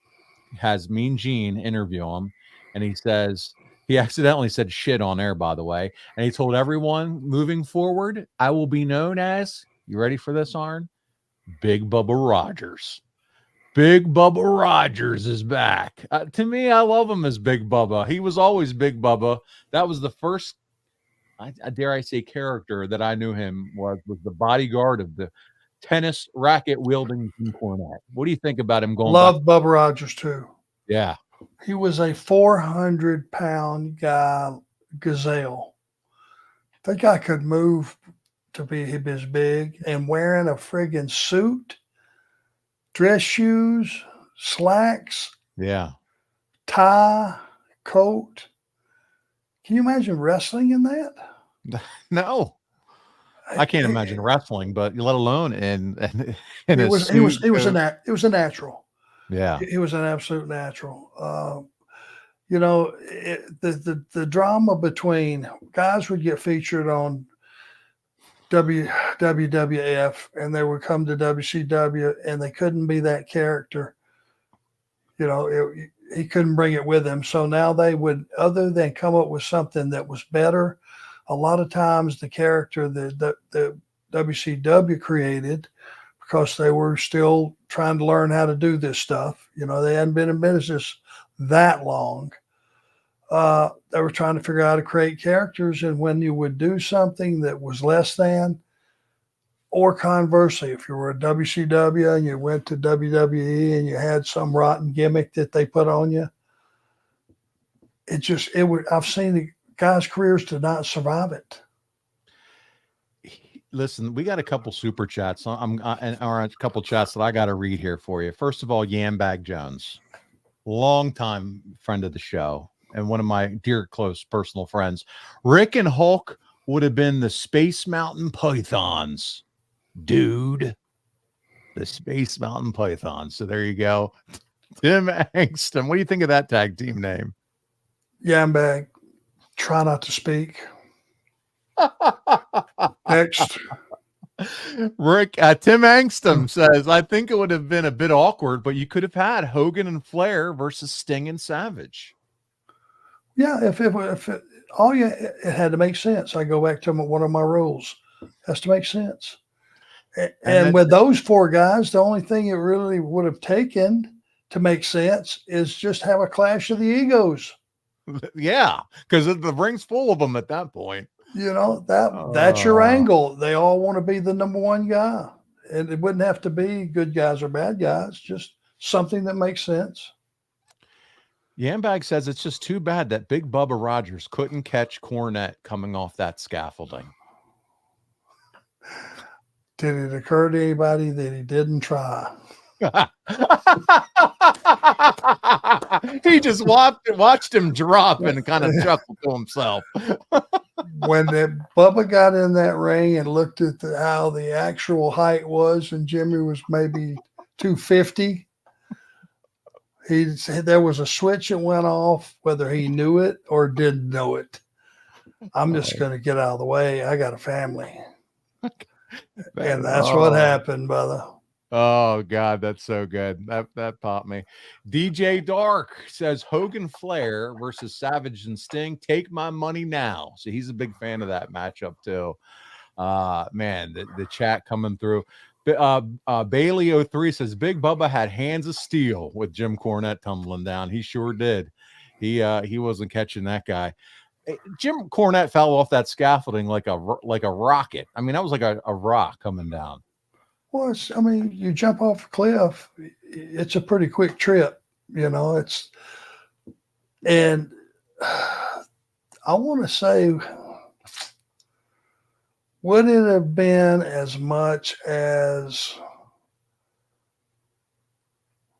has Mean Gene interview him, and he says, he accidentally said shit on air, by the way. And he told everyone moving forward, I will be known as, you ready for this, Arn? Big Bubba Rogers. Big Bubba Rogers is back. To me, I love him as Big Bubba. He was always Big Bubba. That was the first, I dare I say, character that I knew him was the bodyguard of the tennis racket wielding Jim Cornette. What do you think about him going back? Love Bubba Rogers too. Yeah. He was a 400-pound guy, gazelle. That guy could move to be his big, and wearing a friggin' suit, dress shoes, slacks, Yeah. tie, coat. Can you imagine wrestling in that? No. I can't imagine wrestling, but let alone in it was a natural. Yeah. He was an absolute natural. The drama between guys would get featured on WWF and they would come to WCW and they couldn't be that character. He couldn't bring it with him. So now they would, other than come up with something that was better, a lot of times the character that the WCW created, because they were still trying to learn how to do this stuff. They hadn't been in business that long. They were trying to figure out how to create characters. And when you would do something that was less than, or conversely, if you were a WCW and you went to WWE and you had some rotten gimmick that they put on you, I've seen the guys' careers to not survive it. Listen, we got a couple super chats. Or a couple chats that I got to read here for you. First of all, Yambag Jones, longtime friend of the show and one of my dear close personal friends. Rick and Hulk would have been the Space Mountain Pythons, dude. The Space Mountain Pythons. So there you go. Tim Angston. What do you think of that tag team name? Yambag. Try not to speak. Next. Rick, Tim Angston says, I think it would have been a bit awkward, but you could have had Hogan and Flair versus Sting and Savage. Yeah, it had to make sense. I go back to one of my rules. It has to make sense. And with those four guys, the only thing it really would have taken to make sense is just have a clash of the egos. Yeah, because the ring's full of them at that point. That's your angle. They all want to be the number one guy. And it wouldn't have to be good guys or bad guys, just something that makes sense. Yambag says it's just too bad that Big Bubba Rogers couldn't catch Cornette coming off that scaffolding. Did it occur to anybody that he didn't try? He just watched him drop and kind of chuckled to himself. When Bubba got in that ring and looked at how the actual height was, and Jimmy was maybe 250, he said there was a switch that went off, whether he knew it or didn't know it. I'm just going to get out of the way. I got a family. And that's what happened, brother. Oh God, that's so good. That popped me. DJ Dark says Hogan Flair versus Savage and Sting. Take my money now. So he's a big fan of that matchup too. Man, the chat coming through. Bailey 03 says Big Bubba had hands of steel with Jim Cornette tumbling down. He sure did. He wasn't catching that guy. Jim Cornette fell off that scaffolding like a rocket. I mean, that was like a rock coming down. Well, I mean, you jump off a cliff, it's a pretty quick trip, and I want to say, would it have been as much as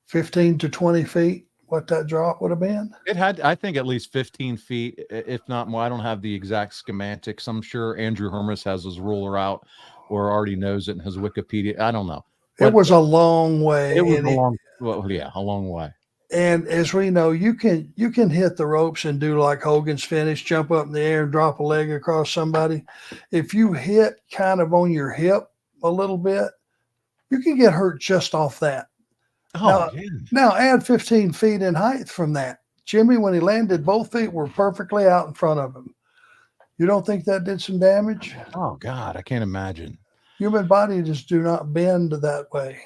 15 to 20 feet? What that drop would have been? It had, I think, at least 15 feet, if not more. I don't have the exact schematics. I'm sure Andrew Hermes has his ruler out or already knows it in his Wikipedia. I don't know. But it was a long way. It was a long way. And as we know, you can hit the ropes and do like Hogan's finish, jump up in the air and drop a leg across somebody. If you hit kind of on your hip a little bit, you can get hurt just off that. Now add 15 feet in height from that. Jimmy, when he landed, both feet were perfectly out in front of him. You don't think that did some damage? Oh, God, I can't imagine. Human body just do not bend that way.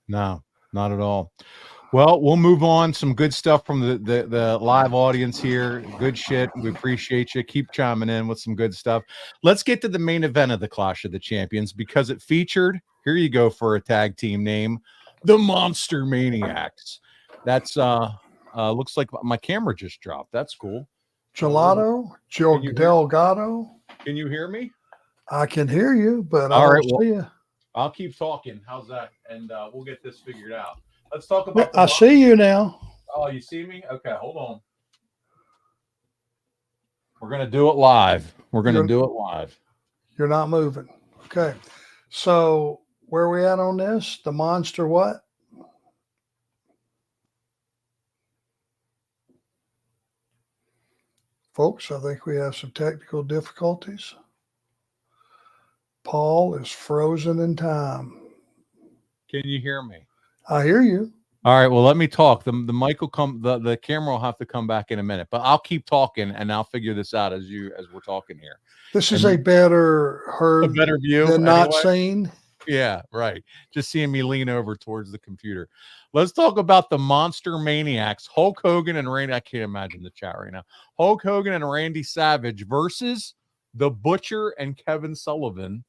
No, not at all. Well, we'll move on. Some good stuff from the live audience here. Good shit. We appreciate you. Keep chiming in with some good stuff. Let's get to the main event of the Clash of the Champions because it featured, here you go for a tag team name, the Monster Maniacs. That's looks like my camera just dropped. That's cool. Delgado. Can you hear me? I can hear you, but all right, see you. I'll keep talking. How's that? And we'll get this figured out. Let's talk about. I see you now. Oh, you see me? Okay, hold on. We're gonna do it live. You're not moving. Okay. So where are we at on this? The monster what? Folks, I think we have some technical difficulties. Paul is frozen in time. Can you hear me? I hear you. All right. Well, let me talk. The mic will come. The camera will have to come back in a minute, but I'll keep talking and I'll figure this out as we're talking here. This is a better view than not seen. Yeah, right. Just seeing me lean over towards the computer. Let's talk about the Monster Maniacs, Hulk Hogan and Randy. I can't imagine the chat right now. Hulk Hogan and Randy Savage versus the Butcher and Kevin Sullivan.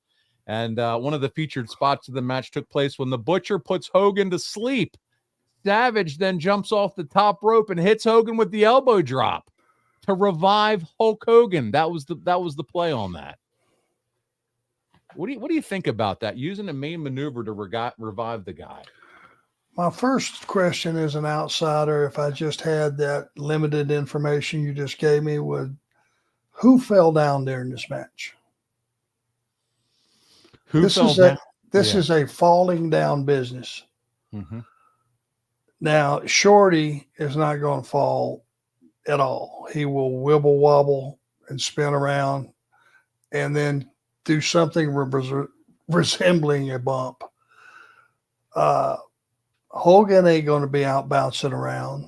And one of the featured spots of the match took place when the Butcher puts Hogan to sleep. Savage then jumps off the top rope and hits Hogan with the elbow drop to revive Hulk Hogan. That was the play on that. What do you think about that? Using a main maneuver to revive the guy. My first question as an outsider, if I just had that limited information you just gave me, who fell down during this match? This is a falling down business. Mm-hmm. Now, Shorty is not going to fall at all. He will wibble wobble and spin around and then do something resembling a bump. Hogan ain't going to be out bouncing around.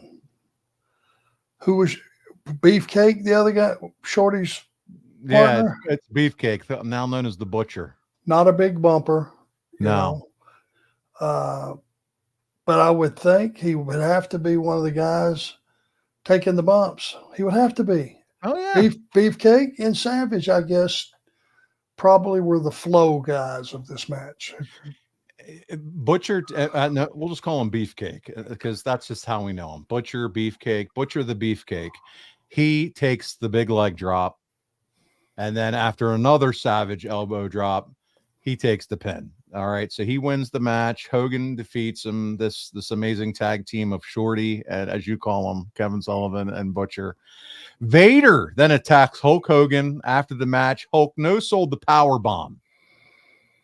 Who was Beefcake, the other guy, Shorty's partner? Yeah, it's Beefcake, now known as the Butcher. Not a big bumper. No. But I would think he would have to be one of the guys taking the bumps. He would have to be. Oh, yeah. Beefcake and Savage, I guess, probably were the flow guys of this match. Butcher, no, we'll just call him Beefcake because that's just how we know him. Butcher, Beefcake, Butcher the Beefcake. He takes the big leg drop, and then after another Savage elbow drop, he takes the pin. All right, so he wins the match. Hogan defeats him. This amazing tag team of Shorty, and as you call him, Kevin Sullivan and Butcher. Vader then attacks Hulk Hogan after the match. Hulk no-sold the power bomb.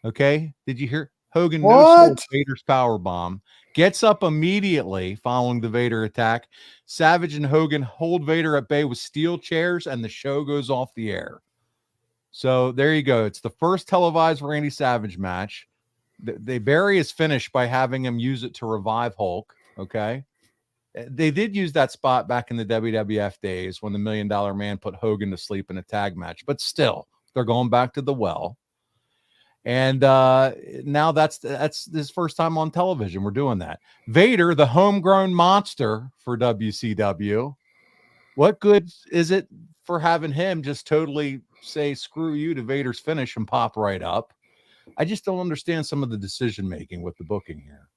Okay, did you hear? Hogan no-sold Vader's power bomb. Gets up immediately following the Vader attack. Savage and Hogan hold Vader at bay with steel chairs, and the show goes off the air. So there you go. It's the first televised Randy Savage match. They bury his finish by having him use it to revive Hulk. Okay. They did use that spot back in the WWF days when the $1 Million Man put Hogan to sleep in a tag match, but still they're going back to the well. And now that's his first time on television. We're doing that. Vader, the homegrown monster for WCW. What good is it for having him just totally say screw you to Vader's finish and pop right up. I just don't understand some of the decision making with the booking here.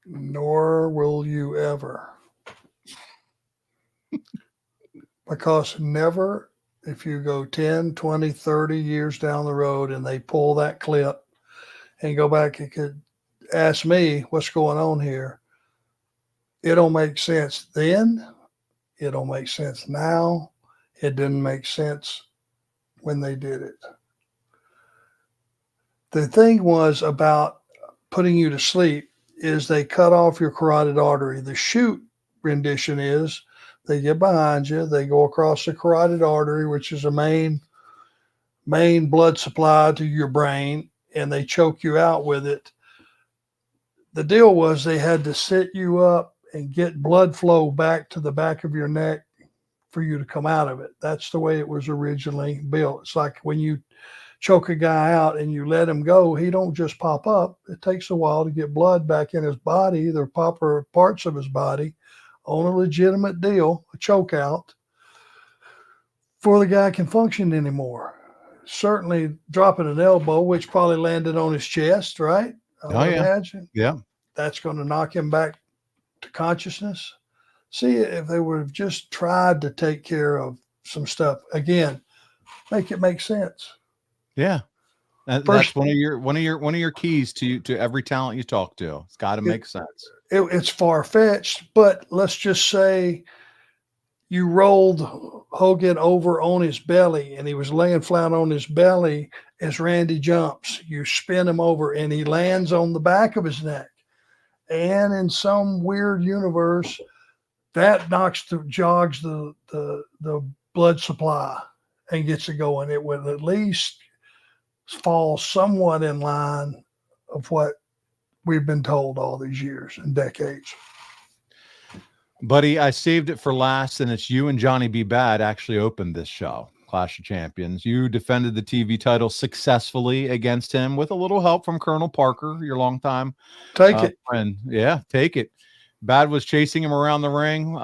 Nor will you ever. Because never, if you go 10, 20, 30 years down the road and they pull that clip and go back and could ask me what's going on here, it don't make sense then. It don't make sense now. It didn't make sense when they did it. The thing was about putting you to sleep is they cut off your carotid artery. The shoot rendition is they get behind you, they go across the carotid artery, which is a main blood supply to your brain, and they choke you out with it. The deal was they had to sit you up and get blood flow back to the back of your neck for you to come out of it. That's the way it was originally built. It's like when you choke a guy out and you let him go, he don't just pop up. It takes a while to get blood back in his body, the proper parts of his body, on a legitimate deal, a choke out, before the guy can function anymore. Certainly dropping an elbow, which probably landed on his chest, right? I would imagine. Yeah. That's going to knock him back to consciousness. See, if they would have just tried to take care of some stuff, again, make it make sense. Yeah. That's one of your keys to every talent you talk to. It's got to make sense. It's far-fetched, but let's just say you rolled Hogan over on his belly and he was laying flat on his belly as Randy jumps. You spin him over and he lands on the back of his neck. And in some weird universe, that jogs the blood supply and gets it going. It would at least fall somewhat in line of what we've been told all these years and decades. Buddy, I saved it for last, and it's you and Johnny B. Bad actually opened this show, Clash of Champions. You defended the TV title successfully against him with a little help from Colonel Parker, your longtime friend. Yeah, take it. Bad was chasing him around the ring,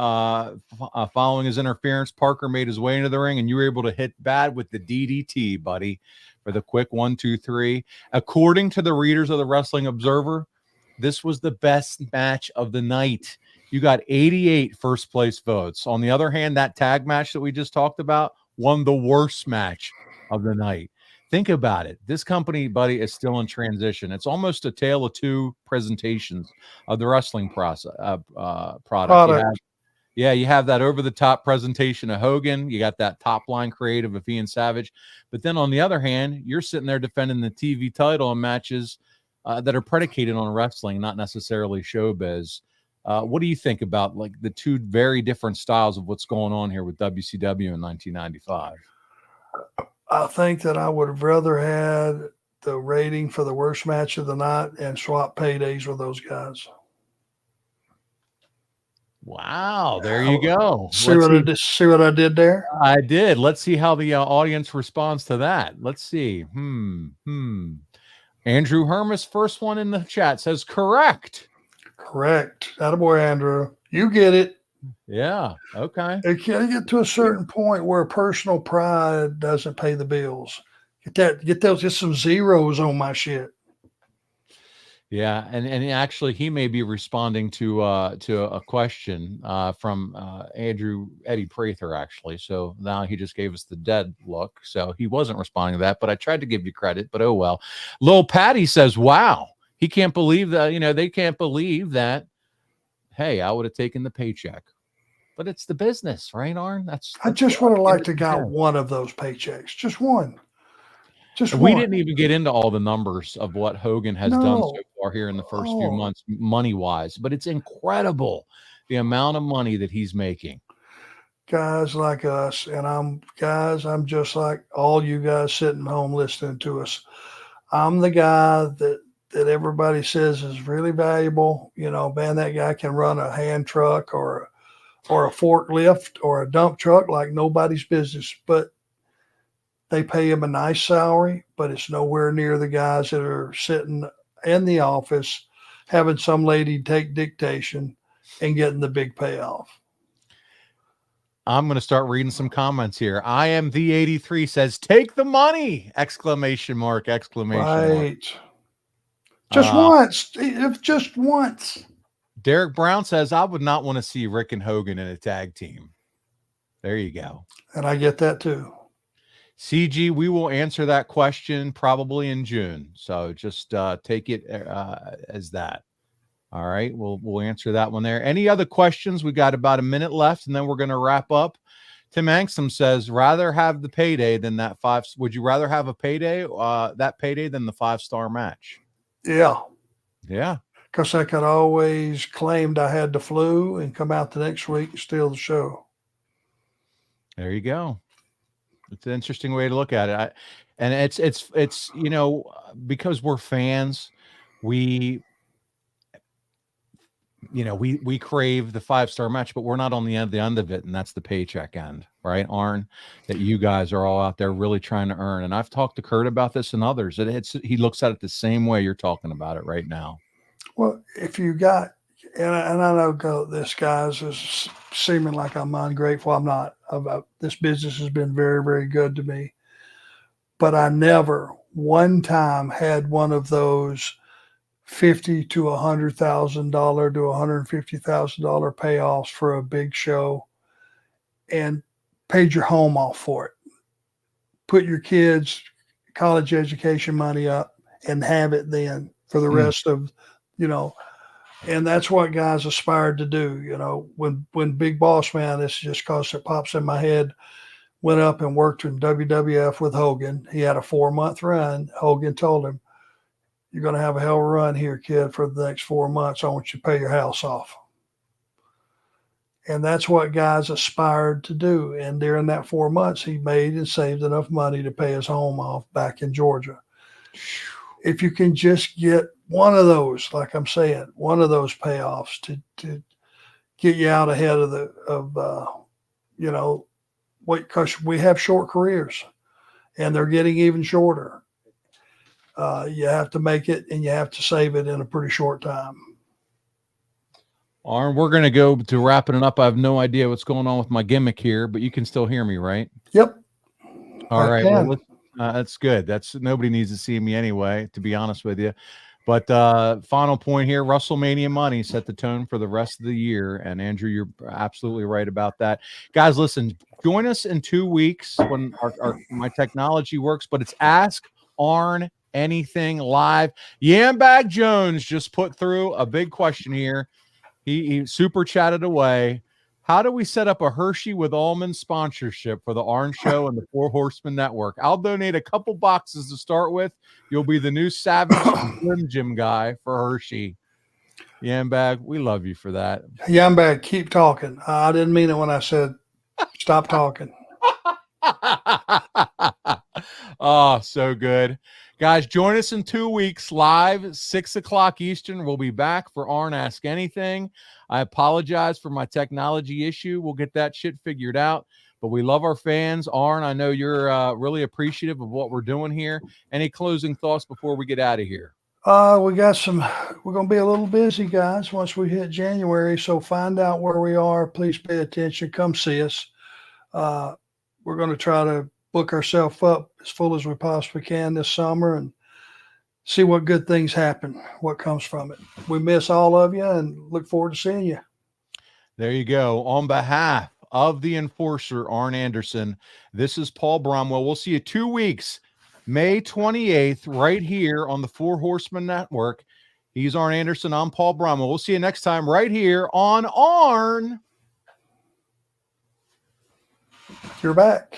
following his interference. Parker made his way into the ring, and you were able to hit Bad with the DDT, buddy, for the quick 1, 2, 3. According to the readers of the Wrestling Observer, this was the best match of the night. You got 88 first place votes. On the other hand, that tag match that we just talked about won the worst match of the night. Think about it. This company, buddy, is still in transition. It's almost a tale of two presentations of the wrestling product. You have that over-the-top presentation of Hogan. You got that top-line creative of Ian Savage. But then on the other hand, you're sitting there defending the TV title in matches that are predicated on wrestling, not necessarily showbiz. What do you think about like the two very different styles of what's going on here with WCW in 1995? I think that I would have rather had the rating for the worst match of the night and swap paydays with those guys. Wow, there you go. See what I did there? I did. Let's see how the audience responds to that. Let's see. Andrew Hermas, first one in the chat, says correct. Correct. Attaboy, Andrew. You get it. Yeah. Okay. It can get to a certain point where personal pride doesn't pay the bills. Get some zeros on my shit. Yeah, and actually, he may be responding to a question from Eddie Prather, actually. So now he just gave us the dead look. So he wasn't responding to that, but I tried to give you credit. But oh well. Lil Patty says, "Wow, he can't believe that. They can't believe that. Hey, I would have taken the paycheck, but it's the business, right, Arn? I just would have liked to got one of those paychecks, just one." We didn't even get into all the numbers of what Hogan has done so far here in the first few months, money-wise, but it's incredible the amount of money that he's making. Guys like us, and I'm just like all you guys sitting home listening to us. I'm the guy that everybody says is really valuable. Man, that guy can run a hand truck or a forklift or a dump truck like nobody's business, but they pay him a nice salary, but it's nowhere near the guys that are sitting in the office having some lady take dictation and getting the big payoff. I'm going to start reading some comments here. I am the 83 says, take the money! Exclamation mark, exclamation mark. Right. Just once. If just once. Derek Brown says, I would not want to see Rick and Hogan in a tag team. There you go. And I get that too. CG, we will answer that question probably in June. So just take it as that. All right. We'll answer that one there. Any other questions? We got about a minute left, and then we're going to wrap up. Tim Angstrom says, rather have the payday than that would you rather have a payday, that payday than the 5-star match? Yeah. Yeah. Because I could always claimed I had the flu and come out the next week and steal the show. There you go. It's an interesting way to look at it. And it's you know, because we're fans, we crave the 5-star match, but we're not on the end of it, and that's the paycheck end, right, Arn? That you guys are all out there really trying to earn. And I've talked to Kurt about this and others. He looks at it the same way you're talking about it right now. Well, if you got, and I know this, guys, is seeming like I'm ungrateful. I'm not. This business has been very, very good to me. But I never one time had one of those $50,000 to $100,000 to $150,000 payoffs for a big show and paid your home off for it. Put your kids' college education money up and have it then for the rest of, and that's what guys aspired to do. When Big Boss Man, it's just because it pops in my head, went up and worked in WWF with Hogan. He had a 4-month run. Hogan told him, you're going to have a hell of a run here, kid, for the next 4 months. I want you to pay your house off. And that's what guys aspired to do. And during that 4 months, he made and saved enough money to pay his home off back in Georgia. If you can just get one of those, like I'm saying, one of those payoffs to get you out ahead because we have short careers and they're getting even shorter. You have to make it and you have to save it in a pretty short time. Arn, we're going to go to wrapping it up. I have no idea what's going on with my gimmick here, but you can still hear me, right? Yep. All right. Well, that's good. Nobody needs to see me anyway, to be honest with you. But final point here, WrestleMania money set the tone for the rest of the year. And Andrew, you're absolutely right about that. Guys, listen, join us in 2 weeks when my technology works, but it's Ask Arn Anything Live. Yambag Jones just put through a big question here. He super chatted away. How do we set up a Hershey with almond sponsorship for the Arn Show and the 4 Horsemen Network? I'll donate a couple boxes to start with. You'll be the new Savage Slim Jim guy for Hershey. Yambag, we love you for that. Yambag, keep talking. I didn't mean it when I said stop talking. Oh, so good. Guys, join us in 2 weeks live, 6 o'clock Eastern. We'll be back for Arn Ask Anything. I apologize for my technology issue. We'll get that shit figured out. But we love our fans. Arn, I know you're really appreciative of what we're doing here. Any closing thoughts before we get out of here? We're going to be a little busy, guys, once we hit January. So find out where we are. Please pay attention. Come see us. We're going to try to book ourselves up as full as we possibly can this summer and see what good things happen, what comes from it. We miss all of you and look forward to seeing you. There you go. On behalf of the enforcer, Arn Anderson, this is Paul Bromwell. We'll see you 2 weeks, May 28th, right here on the 4 Horsemen Network. He's Arn Anderson. I'm Paul Bromwell. We'll see you next time right here on Arn. You're back.